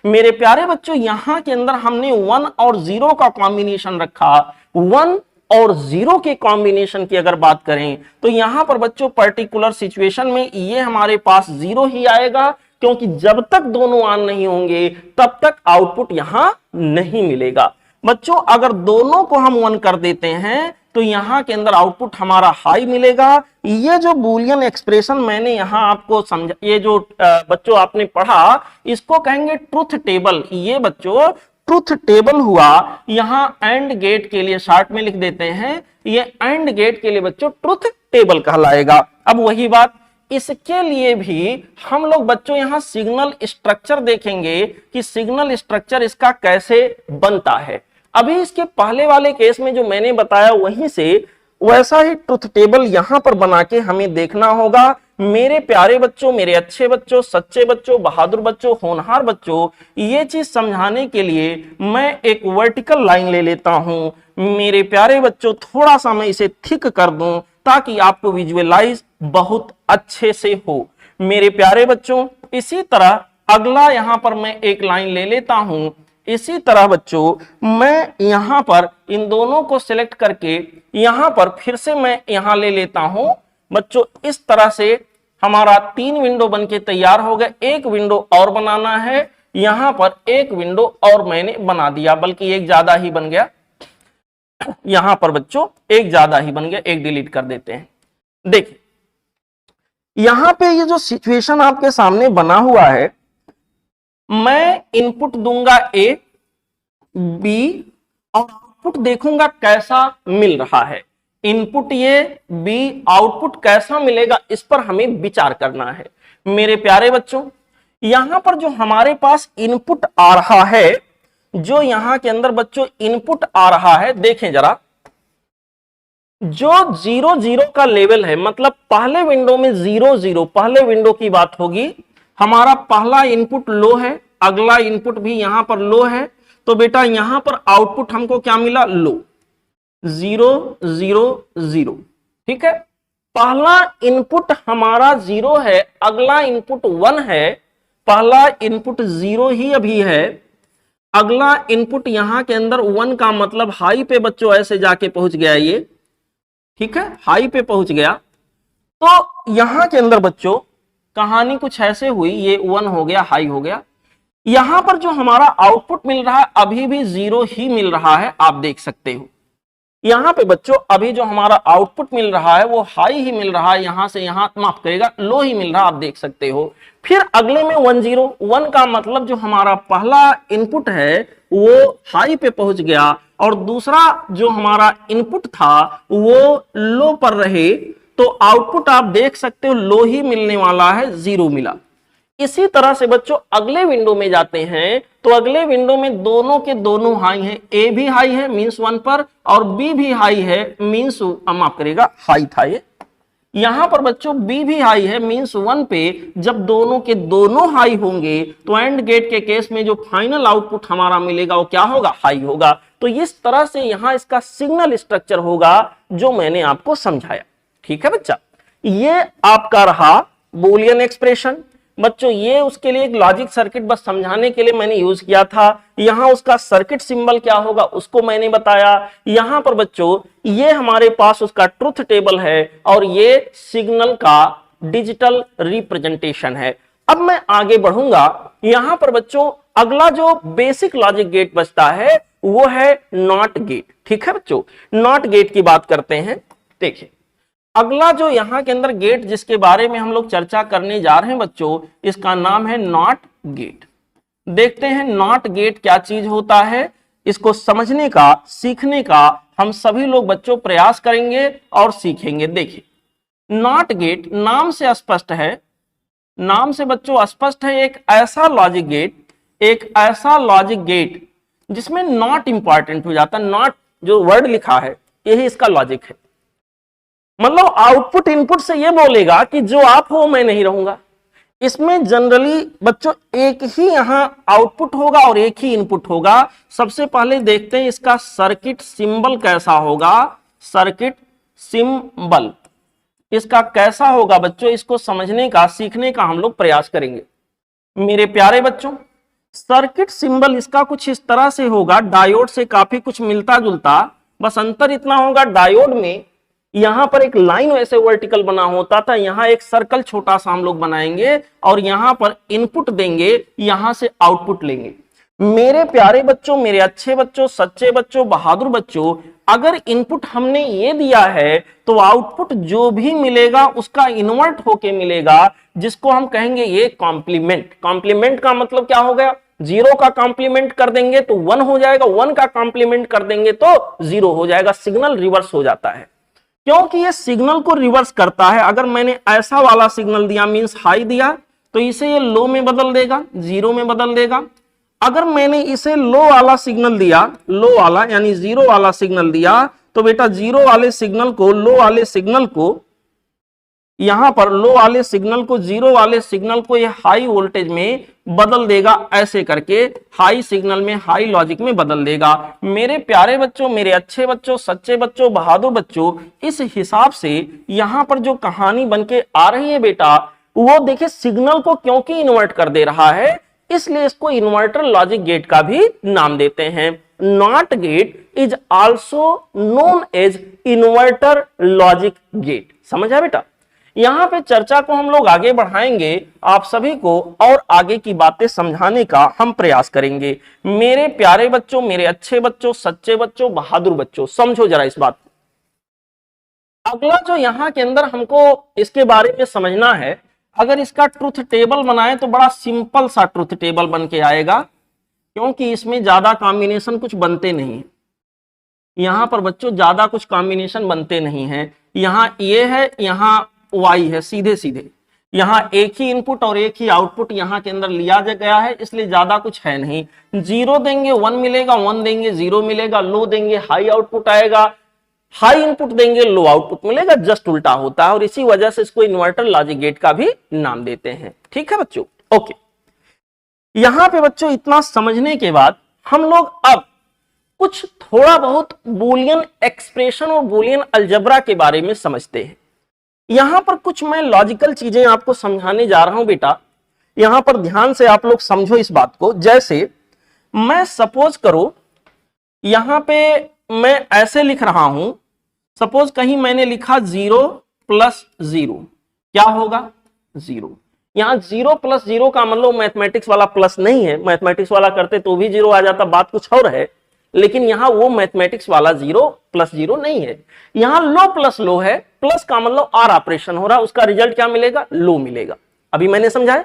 मेरे प्यारे बच्चों, यहां के अंदर हमने 1 और 0 का कॉम्बिनेशन रखा। 1 और 0 के कॉम्बिनेशन की अगर बात करें तो यहां पर बच्चों पर्टिकुलर सिचुएशन में ये हमारे पास 0 ही आएगा, क्योंकि जब तक दोनों ऑन नहीं होंगे तब तक आउटपुट यहां नहीं मिलेगा। बच्चों अगर दोनों को हम 1 कर देते हैं तो यहां के अंदर आउटपुट हमारा हाई मिलेगा। ये जो बूलियन एक्सप्रेशन मैंने यहां आपको समझा, ये जो बच्चों आपने पढ़ा, इसको कहेंगे ट्रुथ टेबल। ये बच्चों ट्रुथ टेबल हुआ। यहां एंड गेट के लिए शॉर्ट में लिख देते हैं, ये एंड गेट के लिए बच्चों ट्रुथ टेबल कहलाएगा। अब वही बात, इसके लिए भी हम लोग बच्चों यहां सिग्नल स्ट्रक्चर देखेंगे कि सिग्नल स्ट्रक्चर इसका कैसे बनता है। अभी इसके पहले वाले केस में जो मैंने बताया वहीं से वैसा ही ट्रुथ टेबल यहां पर बना के हमें देखना होगा। मेरे प्यारे बच्चों, मेरे अच्छे बच्चों, सच्चे बच्चों, बहादुर बच्चों, होनहार बच्चों, ये चीज समझाने के लिए मैं एक वर्टिकल लाइन ले लेता हूं। मेरे प्यारे बच्चों, थोड़ा सा मैं इसे थिक कर दूं ताकि आपको विजुअलाइज बहुत अच्छे से हो। मेरे प्यारे बच्चों, इसी तरह अगला यहां पर मैं एक लाइन ले लेता हूं। इसी तरह बच्चों मैं यहां पर इन दोनों को सिलेक्ट करके यहां पर फिर से मैं यहां ले लेता हूं। बच्चों इस तरह से हमारा 3 विंडो बनके तैयार हो गए। एक विंडो और बनाना है, यहां पर एक विंडो और मैंने बना दिया, बल्कि एक ज्यादा ही बन गया। यहां पर बच्चों एक ज्यादा ही बन गया, एक डिलीट कर देते हैं। देखिए यहां पे ये जो सिचुएशन आपके सामने बना हुआ है, मैं इनपुट दूंगा ए बी और आउटपुट देखूंगा कैसा मिल रहा है। इनपुट ये बी, आउटपुट कैसा मिलेगा इस पर हमें विचार करना है। मेरे प्यारे बच्चों, यहां पर जो हमारे पास इनपुट आ रहा है, जो यहां के अंदर बच्चों इनपुट आ रहा है, देखें जरा, जो 0 0 का लेवल है, मतलब पहले विंडो में 0 0, पहले विंडो की बात होगी। हमारा पहला इनपुट लो है, अगला इनपुट भी यहां पर लो है, तो बेटा यहां पर आउटपुट हमको क्या मिला? लो, 0 0 0। ठीक है, पहला इनपुट हमारा 0 है, अगला इनपुट 1 है। पहला इनपुट 0 ही अभी है, अगला इनपुट यहां के अंदर 1 का मतलब हाई पे बच्चों ऐसे जाके पहुंच गया ये। ठीक है, हाई पे पहुंच गया। तो यहां के अंदर बच्चों कहानी कुछ ऐसे हुई, ये 1 हो गया, हाई हो गया। यहां पर जो हमारा आउटपुट मिल रहा है अभी भी 0 ही मिल रहा है, आप देख सकते हो। यहां पे बच्चों अभी जो हमारा आउटपुट मिल रहा है वो हाई ही मिल रहा है, यहां से यहां माफ करेगा लो ही मिल रहा है, आप देख सकते हो। फिर अगले में 1 0, 1 का मतलब जो हमारा पहला इनपुट है वो हाई पे पहुंच गया और दूसरा जो हमारा इनपुट था वो लो पर रहे, तो आउटपुट आप देख सकते हो लो ही मिलने वाला है, 0 मिला। इसी तरह से बच्चों अगले विंडो में जाते हैं तो अगले विंडो में दोनों के दोनों हाई हैं, ए भी हाई है मींस 1 पर और बी भी हाई है मींस माफ करेगा हाई था ये। यहां पर बच्चों बी भी हाई है मींस 1 पे। जब दोनों के दोनों हाई होंगे तो एंड गेट के केस में जो फाइनल आउटपुट हमारा मिलेगा वो क्या होगा? हाई होगा। तो इस तरह से यहां इसका सिग्नल स्ट्रक्चर होगा जो मैंने आपको समझाया। ठीक है बच्चा, ये आपका रहा बूलियन एक्सप्रेशन। बच्चों ये उसके लिए एक लॉजिक सर्किट बस समझाने के लिए मैंने यूज किया था। यहां उसका सर्किट सिंबल क्या होगा उसको मैंने बताया। यहां पर बच्चों ये हमारे पास उसका ट्रुथ टेबल है और ये सिग्नल का डिजिटल रिप्रेजेंटेशन है। अब मैं आगे बढ़ूंगा। यहां पर बच्चों अगला जो बेसिक लॉजिक गेट बचता है वो है नॉट गेट। ठीक है बच्चों, नॉट गेट की बात करते हैं। देखिए अगला जो यहां के अंदर गेट जिसके बारे में हम लोग चर्चा करने जा रहे हैं बच्चों, इसका नाम है नॉट गेट। देखते हैं नॉट गेट क्या चीज होता है। इसको समझने का, सीखने का हम सभी लोग बच्चों प्रयास करेंगे और सीखेंगे। देखिए नॉट गेट नाम से स्पष्ट है, नाम से बच्चों स्पष्ट है, एक ऐसा लॉजिक गेट जिसमें नॉट इंपॉर्टेंट हो जाता है। नॉट जो वर्ड लिखा है यही इसका लॉजिक है। मतलब आउटपुट इनपुट से ये बोलेगा कि जो आप हो मैं नहीं रहूंगा। इसमें जनरली बच्चों एक ही यहां आउटपुट होगा और एक ही इनपुट होगा। सबसे पहले देखते हैं इसका सर्किट सिंबल कैसा होगा। सर्किट सिंबल इसका कैसा होगा बच्चों, इसको समझने का सीखने का हम लोग प्रयास करेंगे मेरे प्यारे बच्चों। सर्किट सिंबल इसका कुछ इस तरह से होगा, डायोड से काफी कुछ मिलता जुलता, बस अंतर इतना होगा डायोड में यहां पर एक लाइन वैसे वर्टिकल बना होता था, यहां एक सर्कल छोटा सा हम लोग बनाएंगे और यहां पर इनपुट देंगे, यहां से आउटपुट लेंगे। मेरे प्यारे बच्चों, मेरे अच्छे बच्चों, सच्चे बच्चों, बहादुर बच्चों, अगर इनपुट हमने ये दिया है तो आउटपुट जो भी मिलेगा उसका इन्वर्ट होके मिलेगा, जिसको हम कहेंगे ये कॉम्प्लीमेंट। कॉम्प्लीमेंट का मतलब क्या हो गया, 0 का कॉम्प्लीमेंट कर देंगे तो 1 हो जाएगा, 1 का कॉम्प्लीमेंट कर देंगे तो 0 हो जाएगा। सिग्नल रिवर्स हो जाता है क्योंकि ये सिग्नल को रिवर्स करता है। अगर मैंने ऐसा वाला सिग्नल दिया मींस हाई दिया तो इसे ये लो में बदल देगा, 0 में बदल देगा। अगर मैंने इसे लो वाला सिग्नल दिया, लो वाला यानी 0 वाला सिग्नल दिया, तो बेटा 0 वाले सिग्नल को, लो वाले सिग्नल को यहां पर, लो वाले सिग्नल को 0 वाले सिग्नल को ये हाई वोल्टेज में बदल देगा, ऐसे करके हाई सिग्नल में, हाई लॉजिक में बदल देगा। मेरे प्यारे बच्चों, मेरे अच्छे बच्चों, सच्चे बच्चों, बहादुर बच्चों, इस हिसाब से यहां पर जो कहानी बनके आ रही है बेटा, वो देखिए सिग्नल को क्योंकि इन्वर्ट कर दे रहा है, इसलिए इसको इन्वर्टर लॉजिक गेट का भी नाम देते हैं। Not gate is also known as inverter logic gate. समझ आया बेटा? यहां पे चर्चा को हम लोग आगे बढ़ाएंगे, आप सभी को और आगे की बातें समझाने का हम प्रयास करेंगे। मेरे प्यारे बच्चों, मेरे अच्छे बच्चों, सच्चे बच्चों, बहादुर बच्चों, समझो जरा इस बात को। अगला जो यहां के अंदर हमको इसके बारे में समझना है, अगर इसका ट्रुथ टेबल बनाए तो बड़ा सिंपल सा ट्रुथ टेबल बन के आएगा, क्योंकि इसमें ज्यादा कॉम्बिनेशन कुछ बनते नहीं। यहां पर बच्चों ज्यादा कुछ कॉम्बिनेशन बनते नहीं है। यहां ये है, यहां वाई है, सीधे सीधे यहां एक ही इनपुट और एक ही आउटपुट यहां के अंदर लिया गया है, इसलिए ज्यादा कुछ है नहीं। 0 देंगे 1 मिलेगा, 1 देंगे 0 मिलेगा, लो देंगे हाई आउटपुट आएगा, हाई इनपुट देंगे लो आउटपुट मिलेगा, जस्ट उल्टा होता है। और इसी वजह से इसको इन्वर्टर लॉजिक गेट का भी नाम देते हैं। ठीक है बच्चों? ओके, यहां पे बच्चों इतना समझने के बाद हम लोग अब कुछ थोड़ा बहुत बूलियन एक्सप्रेशन और बूलियन अलजेब्रा के बारे में समझते हैं। यहां पर कुछ मैं लॉजिकल चीजें आपको समझाने जा रहा हूं बेटा, यहां पर ध्यान से आप लोग समझो इस बात को। जैसे मैं सपोज करो यहां पे मैं ऐसे लिख रहा हूं, सपोज कहीं मैंने लिखा 0 + 0, क्या होगा 0। यहां 0 + 0 का मतलब मैथमेटिक्स वाला प्लस नहीं है, मैथमेटिक्स वाला करते तो भी 0 आ जाता, बात कुछ और है। लेकिन यहां वो मैथमेटिक्स वाला 0 + 0 नहीं है, यहां लो प्लस लो है। प्लस का मतलब आर ऑपरेशन हो रहा है, उसका रिजल्ट क्या मिलेगा, लो मिलेगा। अभी मैंने समझाया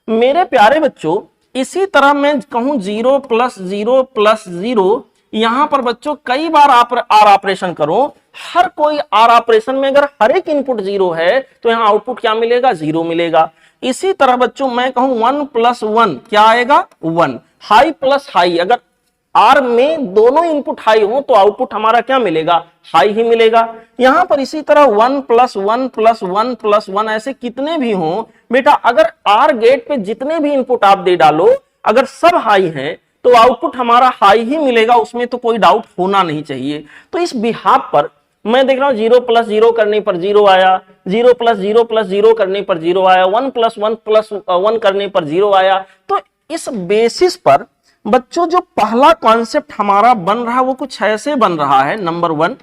मेरे प्यारे बच्चों। इसी तरह मैं कहूं 0 + 0 + 0, यहां पर बच्चों कई बार आर ऑपरेशन करो, हर कोई आर ऑपरेशन में अगर हर एक इनपुट 0 है तो यहां आउटपुट क्या मिलेगा, 0 मिलेगा। इसी तरह बच्चों मैं कहूं 1 + 1 क्या आएगा, 1। हाई प्लस हाई, अगर आर में दोनों इनपुट हाई हो तो आउटपुट हमारा क्या मिलेगा, हाई ही मिलेगा। यहां पर इसी तरह 1 + 1 + 1 + 1 ऐसे कितने भी हो बेटा, अगर आर गेट पे जितने भी इनपुट आप दे डालो अगर सब हाई हैं तो आउटपुट हमारा हाई ही मिलेगा, उसमें तो कोई डाउट होना नहीं चाहिए। तो इस बिहाफ पर मैं देख रहा हूं 0 + 0 करने पर 0 आया, 0 + 0 + 0 करने पर 0 आया, 1 + 1 + 1 करने पर 0 आया। तो इस बेसिस पर बच्चों जो पहला कॉन्सेप्ट हमारा बन रहा है वो कुछ ऐसे बन रहा है। नंबर 1,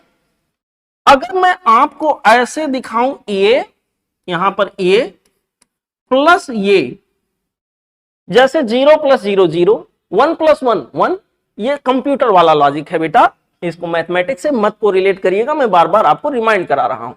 अगर मैं आपको ऐसे दिखाऊं ये, यहां पर ये प्लस ये, जैसे 0 + 0 0, 1 + 1 1, ये कंप्यूटर वाला लॉजिक है बेटा, इसको मैथमेटिक्स से मत को रिलेट करिएगा, मैं बार बार आपको रिमाइंड करा रहा हूं।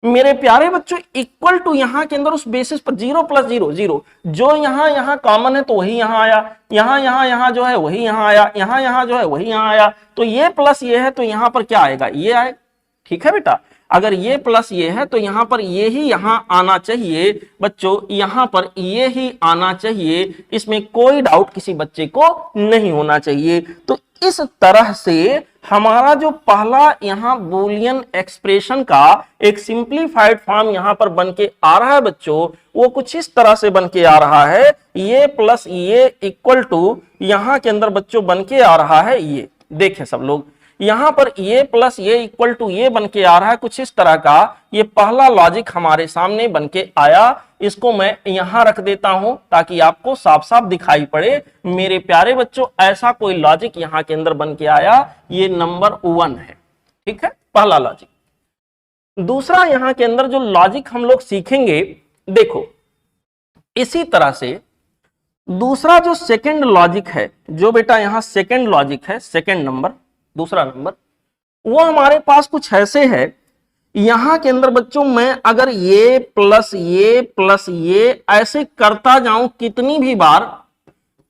मेरे प्यारे बच्चों इक्वल टू यहां के अंदर उस बेसिस पर 0 + 0 0, जो यहां कॉमन है तो वही यहां आया, यहां जो है वही यहां आया, यहां जो है वही यहां आया। तो ये प्लस ये है तो यहां पर क्या आएगा, ये आएगा। ठीक है बेटा, अगर ये प्लस ये है तो यहां पर ये ही यहां आना चाहिए बच्चों, यहां पर ये ही आना चाहिए, इसमें कोई डाउट किसी बच्चे को नहीं होना चाहिए। तो इस तरह से हमारा जो पहला यहाँ बूलियन एक्सप्रेशन का एक सिंप्लीफाइड फॉर्म यहाँ पर बन के आ रहा है बच्चों, वो कुछ इस तरह से बन के आ रहा है, ये प्लस ये इक्वल टू यहाँ के अंदर बच्चों बन के आ रहा है ये, देखें सब लोग यहाँ पर ये प्लस ये इक्वल टू ये बन के आ रहा है कुछ इस तरह का। ये पहला लॉजिक हमारे सामने बन के आया, इसको मैं यहां रख देता हूं ताकि आपको साफ साफ दिखाई पड़े। मेरे प्यारे बच्चों, ऐसा कोई लॉजिक यहां के अंदर बन के आया, ये नंबर 1 है, ठीक है, पहला लॉजिक। दूसरा यहां के अंदर जो लॉजिक हम लोग सीखेंगे, देखो इसी तरह से दूसरा जो सेकंड लॉजिक है, जो बेटा यहां सेकंड लॉजिक है, सेकंड नंबर, दूसरा नंबर, वो हमारे पास कुछ ऐसे है। यहां के अंदर बच्चों मैं अगर ये प्लस ये ऐसे करता जाऊं कितनी भी बार,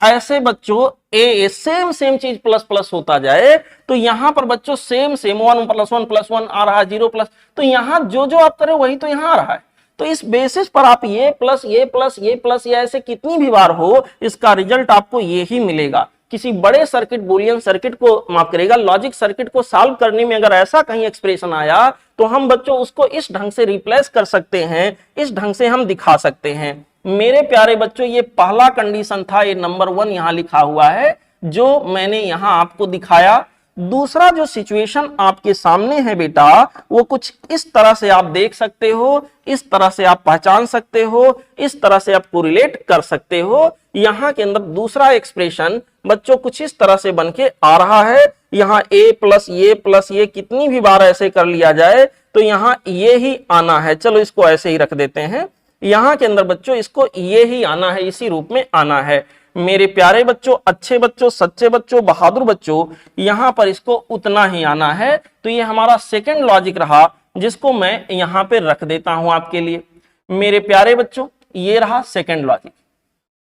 ऐसे बच्चों ए सेम चीज प्लस प्लस होता जाए, तो यहां पर बच्चों सेम 1 + 1 आ रहा है, 0 प्लस, तो यहां जो आप करें वही तो यहां आ रहा है। तो इस बेसिस पर आप ये प्लस ये ऐसे कितनी भी बार हो, इसका रिजल्ट आपको यही मिलेगा। किसी बड़े सर्किट, बूलियन सर्किट को माफ करेगा, लॉजिक सर्किट को सॉल्व करने में अगर ऐसा कहीं एक्सप्रेशन आया, तो हम बच्चों उसको इस ढंग से रिप्लेस कर सकते हैं, इस ढंग से हम दिखा सकते हैं। मेरे प्यारे बच्चों, ये पहला कंडीशन था, ये नंबर 1 यहां लिखा हुआ है, जो मैंने यहां आपको दिखाया। दूसरा जो सिचुएशन आपके सामने है बेटा, वो कुछ इस तरह से आप देख सकते हो, इस तरह से आप पहचान सकते हो, इस तरह से आप कोरिलेट कर सकते हो। यहां के अंदर दूसरा एक्सप्रेशन बच्चों कुछ इस तरह से बन के आ रहा है। यहां a प्लस ये कितनी भी बार ऐसे कर लिया जाए तो यहां ये ही आना है। चलो इसको ऐसे ही रख देते हैं। यहां के अंदर बच्चों इसको ये ही आना है, इसी रूप में आना है। मेरे प्यारे बच्चों, अच्छे बच्चों, सच्चे बच्चों, बहादुर बच्चों, यहां पर इसको उतना ही आना है। तो ये हमारा सेकंड लॉजिक रहा, जिसको मैं यहां पे रख देता हूं आपके लिए। मेरे प्यारे बच्चों, ये रहा सेकंड लॉजिक।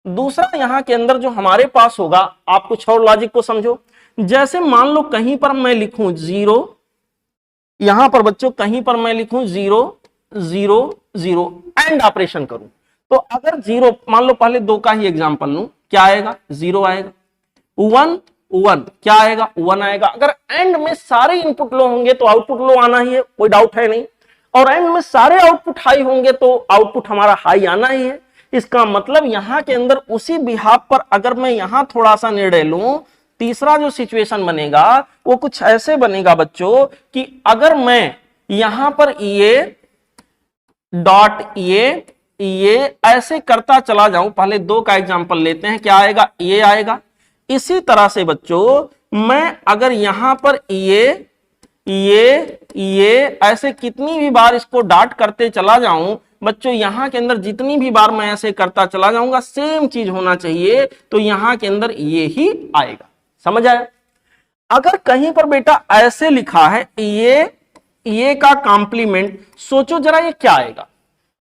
दूसरा यहां के अंदर जो हमारे पास होगा, आप कुछ और लॉजिक को समझो। जैसे मान लो कहीं पर मैं लिखूं 0, यहां पर बच्चों कहीं पर मैं लिखूं 0 0 0 एंड ऑपरेशन करूं, तो अगर 0 मान लो, पहले 2 का ही एग्जांपल लूं, क्या आएगा? 0 आएगा। 1 1 क्या आएगा? 1 आएगा। अगर एंड में सारे इनपुट लो होंगे तो आउटपुट लो आना ही है, कोई डाउट है नहीं। और एंड में सारे आउटपुट हाई होंगे तो आउटपुट हमारा हाई आना ही है। इसका मतलब यहां के अंदर उसी बिहाफ पर अगर मैं यहां थोड़ा सा निर्णय लूं, तीसरा जो सिचुएशन बनेगा वो कुछ ऐसे बनेगा बच्चों कि अगर मैं यहां पर ये डॉट ये ऐसे करता चला जाऊं, पहले 2 का एग्जांपल लेते हैं, क्या आएगा? ये आएगा। इसी तरह से बच्चों मैं अगर यहां पर ये ऐसे कितनी भी बार इसको डॉट करते चला जाऊं बच्चों, यहां के अंदर जितनी भी बार मैं ऐसे करता चला जाऊंगा सेम चीज होना चाहिए, तो यहां के अंदर ये ही आएगा। समझ आया? अगर कहीं पर बेटा ऐसे लिखा है ये का कॉम्प्लीमेंट, सोचो जरा ये क्या आएगा?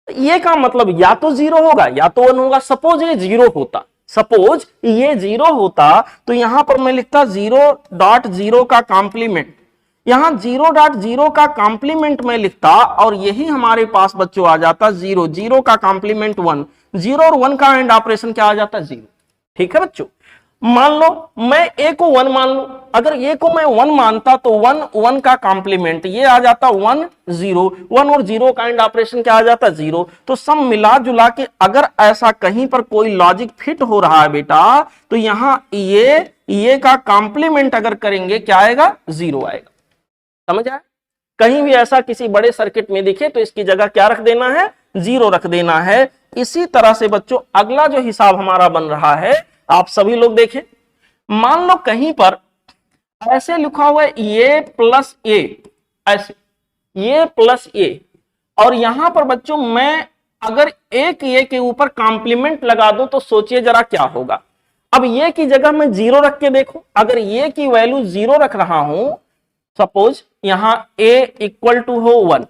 ये का मतलब या तो 0 होगा या तो 1 होगा। सपोज ये 0 होता, सपोज ये 0 होता तो यहां पर मैं लिखता 0.0 का कॉम्प्लीमेंट, यहां 0.0 का कॉम्प्लीमेंट में लिखता और यही हमारे पास बच्चों आ जाता 0 0 का कॉम्प्लीमेंट 1, 0 और 1 का एंड ऑपरेशन क्या आ जाता? 0। ठीक है बच्चों, मान लो मैं a को 1 मान लू, अगर a को मैं 1 मानता तो 1 का कॉम्प्लीमेंट ये आ जाता 1 0, 1 और 0 का एंड ऑपरेशन क्या आ जाता? 0। तो सब मिला जुला के अगर ऐसा कहीं पर कोई लॉजिक फिट हो रहा है बेटा, तो यहां ये का कॉम्प्लीमेंट अगर करेंगे क्या आएगा? 0 आएगा। समझ आया? कहीं भी ऐसा किसी बड़े सर्किट में दिखे तो इसकी जगह क्या रख देना है? 0 रख देना है। इसी तरह से बच्चों अगला जो हिसाब हमारा बन रहा है, आप सभी लोग देखें, मान लो कहीं पर ऐसे लिखा हुआ है ये प्लस ए, ऐसे ये प्लस ए, और यहां पर बच्चों मैं अगर एक ये के ऊपर कॉम्प्लीमेंट लगा दूं तो सोचिए जरा क्या होगा। अब ये की जगह मैं 0 रख के देखो, अगर ये की वैल्यू 0 रख रहा हूं, सपोज यहां a इक्वल टू हो 1,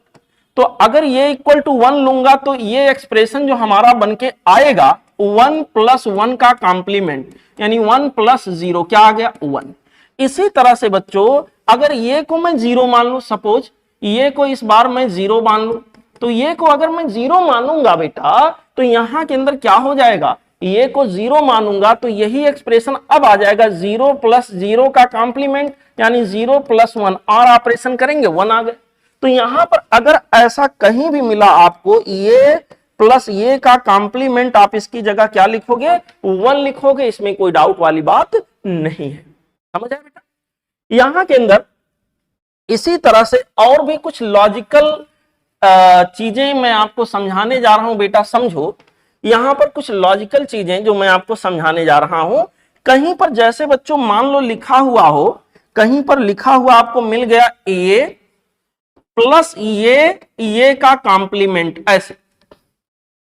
तो अगर ये इक्वल टू 1 लूंगा तो ये एक्सप्रेशन जो हमारा बन के आएगा 1 + 1 का कॉम्प्लीमेंट, यानी 1 + 0 क्या आ गया? 1। इसी तरह से बच्चों अगर ये को मैं 0 मान लू, सपोज ये को इस बार मैं 0 मान लू, तो ये को अगर मैं 0 मानूंगा बेटा तो यहां के अंदर क्या हो जाएगा? ये को 0 मानूंगा तो यही एक्सप्रेशन अब आ जाएगा 0 प्लस 0 का कॉम्प्लीमेंट यानी 0 प्लस 1 और ऑपरेशन करेंगे 1 आ गए। तो यहां पर अगर ऐसा कहीं भी मिला आपको ये प्लस ये का कॉम्प्लीमेंट, आप इसकी जगह क्या लिखोगे 1 लिखोगे, इसमें कोई डाउट वाली बात नहीं है। समझ आया बेटा? यहां के अंदर इसी तरह से और भी कुछ लॉजिकल चीजें मैं आपको समझाने जा रहा हूं बेटा, समझो। यहां पर कुछ लॉजिकल चीजें जो मैं आपको समझाने जा रहा हूं, कहीं पर जैसे बच्चों मान लो लिखा हुआ हो, कहीं पर लिखा हुआ आपको मिल गया ए प्लस ये का कॉम्प्लीमेंट, ऐसे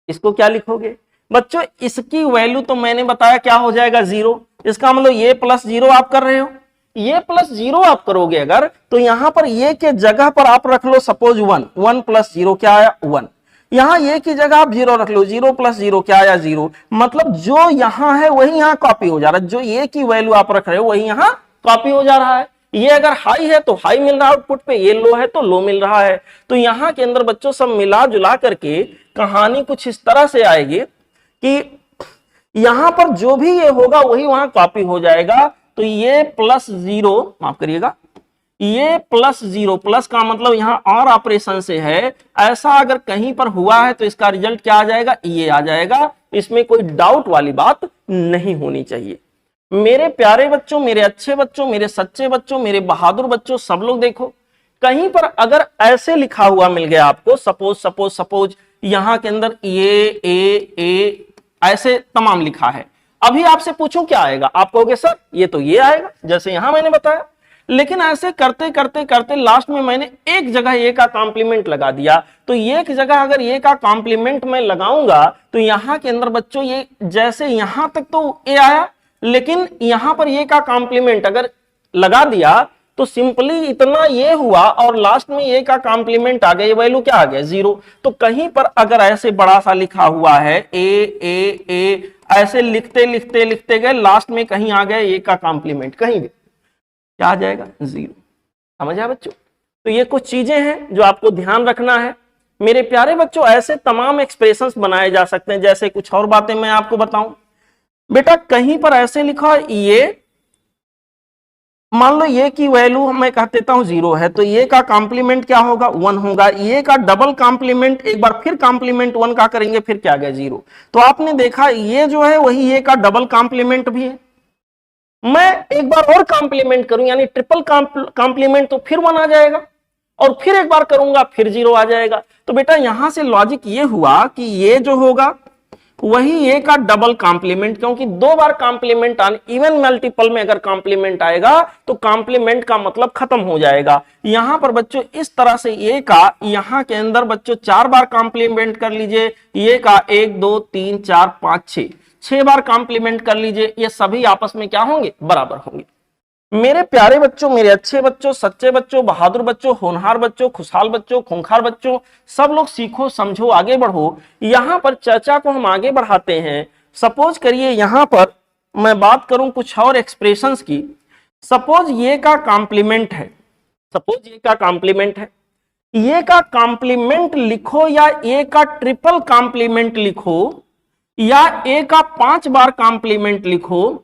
इसको क्या लिखोगे बच्चों? इसकी वैल्यू तो मैंने बताया क्या हो जाएगा 0। इसका मतलब ये प्लस 0 आप कर रहे हो, ये प्लस 0 आप करोगे अगर, तो यहां पर ये के जगह पर आप रख लो सपोज 1, 1 प्लस 0 क्या आया 1। यहां ये की जगह आप 0 रख लो, 0 प्लस 0 क्या आया 0। मतलब जो यहां है वही यहां कॉपी हो जा रहा है, जो ये की वैल्यू आप रख रहे हो वही यहां कॉपी हो जा रहा है। ये अगर हाई है तो हाई मिल रहा है आउटपुट पे, ये लो है तो लो मिल रहा है। तो यहां के अंदर बच्चों सब मिला जुला करके कहानी कुछ इस तरह से आएगी कि यहां पर जो भी ये होगा वही वहां कॉपी हो जाएगा। तो ये प्लस 0, माफ करिएगा, ये प्लस 0, प्लस का मतलब यहां और ऑपरेशन से है, ऐसा अगर कहीं पर हुआ है तो इसका रिजल्ट क्या आ जाएगा, ये आ जाएगा। इसमें कोई डाउट वाली बात नहीं होनी चाहिए। मेरे प्यारे बच्चों, मेरे अच्छे बच्चों, मेरे सच्चे बच्चों, मेरे बहादुर बच्चों, सब लोग देखो, कहीं पर अगर ऐसे लिखा हुआ मिल गया आपको, सपोज यहां के अंदर ये ए ऐसे तमाम लिखा है, अभी आपसे पूछूं क्या आएगा, आप कहोगे सर ये तो ये आएगा जैसे यहां मैंने बताया। लेकिन ऐसे करते करते करते लास्ट में मैंने एक जगह ये का कॉम्प्लीमेंट लगा दिया, तो ये की जगह अगर ये का कॉम्प्लीमेंट मैं लगाऊंगा तो यहां के अंदर बच्चों ये जैसे यहां तक तो ए आया, लेकिन यहां पर ये का कॉम्प्लीमेंट अगर लगा दिया तो सिंपली इतना ये हुआ और लास्ट में ये का कॉम्प्लीमेंट आ गया, ये वैल्यू क्या आ गया 0। तो कहीं पर अगर ऐसे बड़ा सा लिखा हुआ है ए ऐसे लिखते लिखते लिखते गए, लास्ट में कहीं आ गया ये का कॉम्प्लीमेंट, कहीं भी क्या आ जाएगा 0। समझ आया बच्चों? तो ये कुछ चीजें हैं जो आपको ध्यान रखना है मेरे प्यारे बच्चों। ऐसे तमाम एक्सप्रेशंस बनाए जा सकते हैं। जैसे कुछ और बातें मैं आपको बताऊं बेटा, कहीं पर ऐसे लिखा ये, मान लो ये की वैल्यू मैं कह देता हूं 0 है, तो ये का कॉम्प्लीमेंट क्या होगा 1 होगा। ये का डबल कॉम्प्लीमेंट एक बार फिर कॉम्प्लीमेंट 1 का करेंगे, फिर क्या गया 0। तो आपने देखा ये जो है वही ये का डबल कॉम्प्लीमेंट भी है। मैं एक बार और कॉम्प्लीमेंट करूं यानी ट्रिपल कॉम्प्लीमेंट, तो फिर 1 आ जाएगा, और फिर एक बार करूंगा फिर 0 आ जाएगा। तो बेटा यहां से लॉजिक ये हुआ कि ये जो होगा वही ये का डबल कॉम्प्लीमेंट, क्योंकि 2 बार कॉम्प्लीमेंट आने, इवन मल्टीपल में अगर कॉम्प्लीमेंट आएगा तो कॉम्प्लीमेंट का मतलब खत्म हो जाएगा। यहां पर बच्चों इस तरह से ये का यहां के अंदर बच्चों 4 बार कॉम्प्लीमेंट कर लीजिए, ये का 1 2 3 4 5 6 बार कॉम्प्लीमेंट कर लीजिए, ये सभी आपस में क्या होंगे बराबर होंगे। मेरे प्यारे बच्चों, मेरे अच्छे बच्चों, सच्चे बच्चों, बहादुर बच्चों, होनहार बच्चों, खुशहाल बच्चों, खूंखार बच्चों, सब लोग सीखो समझो आगे बढ़ो। यहां पर चर्चा को हम आगे बढ़ाते हैं। सपोज करिए यहां पर मैं बात करूं कुछ और एक्सप्रेशंस की। सपोज ये का कॉम्प्लीमेंट है, सपोज ये का कॉम्प्लीमेंट है, ये का कॉम्प्लीमेंट लिखो या ए का ट्रिपल कॉम्प्लीमेंट लिखो या ए का 5 बार कॉम्प्लीमेंट लिखो,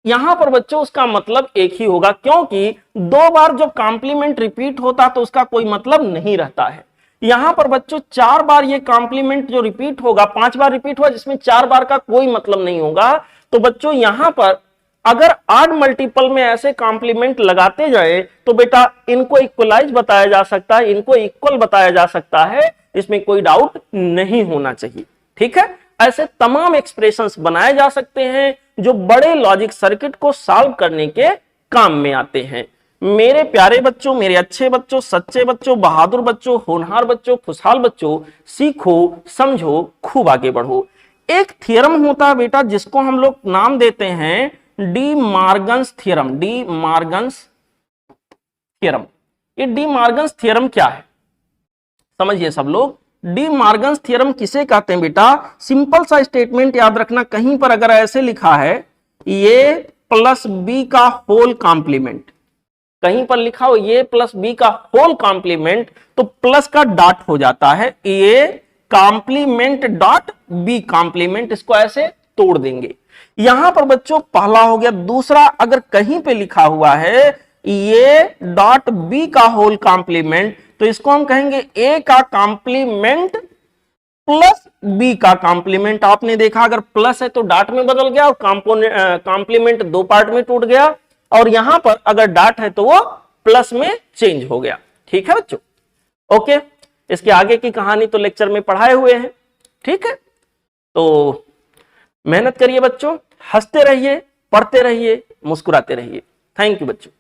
यहां पर बच्चों उसका मतलब एक ही होगा, क्योंकि 2 बार जो कॉम्प्लीमेंट रिपीट होता तो उसका कोई मतलब नहीं रहता है। यहां पर बच्चों 4 बार ये कॉम्प्लीमेंट जो रिपीट होगा, 5 बार रिपीट हुआ जिसमें 4 बार का कोई मतलब नहीं होगा। तो बच्चों यहां पर अगर ऑड मल्टीपल में ऐसे कॉम्प्लीमेंट लगाते जाए तो बेटा इनको इक्वलाइज बताया जा सकता है, इनको इक्वल बताया जा सकता है, इसमें कोई डाउट नहीं होना चाहिए। ठीक है, ऐसे तमाम एक्सप्रेशंस बनाए जा सकते हैं जो बड़े लॉजिक सर्किट को सॉल्व करने के काम में आते हैं। मेरे प्यारे बच्चों, मेरे अच्छे बच्चों, सच्चे बच्चों, बहादुर बच्चों, होनहार बच्चों, खुशहाल बच्चों, सीखो समझो खूब आगे बढ़ो। एक थ्योरम होता है बेटा जिसको हम लोग नाम देते हैं D Morgan's theorem. D Morgan's theorem, ये डी मॉर्गन्स थ्योरम क्या है समझिए सब लोग। डी मॉर्गन्स थ्योरम किसे कहते हैं बेटा? सिंपल सा स्टेटमेंट याद रखना, कहीं पर अगर ऐसे लिखा है ए प्लस बी का होल कॉम्प्लीमेंट, कहीं पर लिखा हो ए प्लस बी का होल कॉम्प्लीमेंट, तो प्लस का डॉट हो जाता है A complement dot B complement, इसको ऐसे तोड़ देंगे। यहां पर बच्चों पहला हो गया। दूसरा, अगर कहीं पे लिखा हुआ है ए डॉट बी का होल कॉम्प्लीमेंट, तो इसको हम कहेंगे ए का कॉम्प्लीमेंट प्लस बी का कॉम्प्लीमेंट। आपने देखा अगर प्लस है तो डॉट में बदल गया और कॉम्प्लीमेंट दो पार्ट में टूट गया, और यहां पर अगर डॉट है तो वो प्लस में चेंज हो गया। ठीक है बच्चों, ओके। इसके आगे की कहानी तो लेक्चर में पढ़ाए हुए हैं। ठीक है, तो मेहनत करिए बच्चों, हंसते रहिए, पढ़ते रहिए, मुस्कुराते रहिए। थैंक यू बच्चों।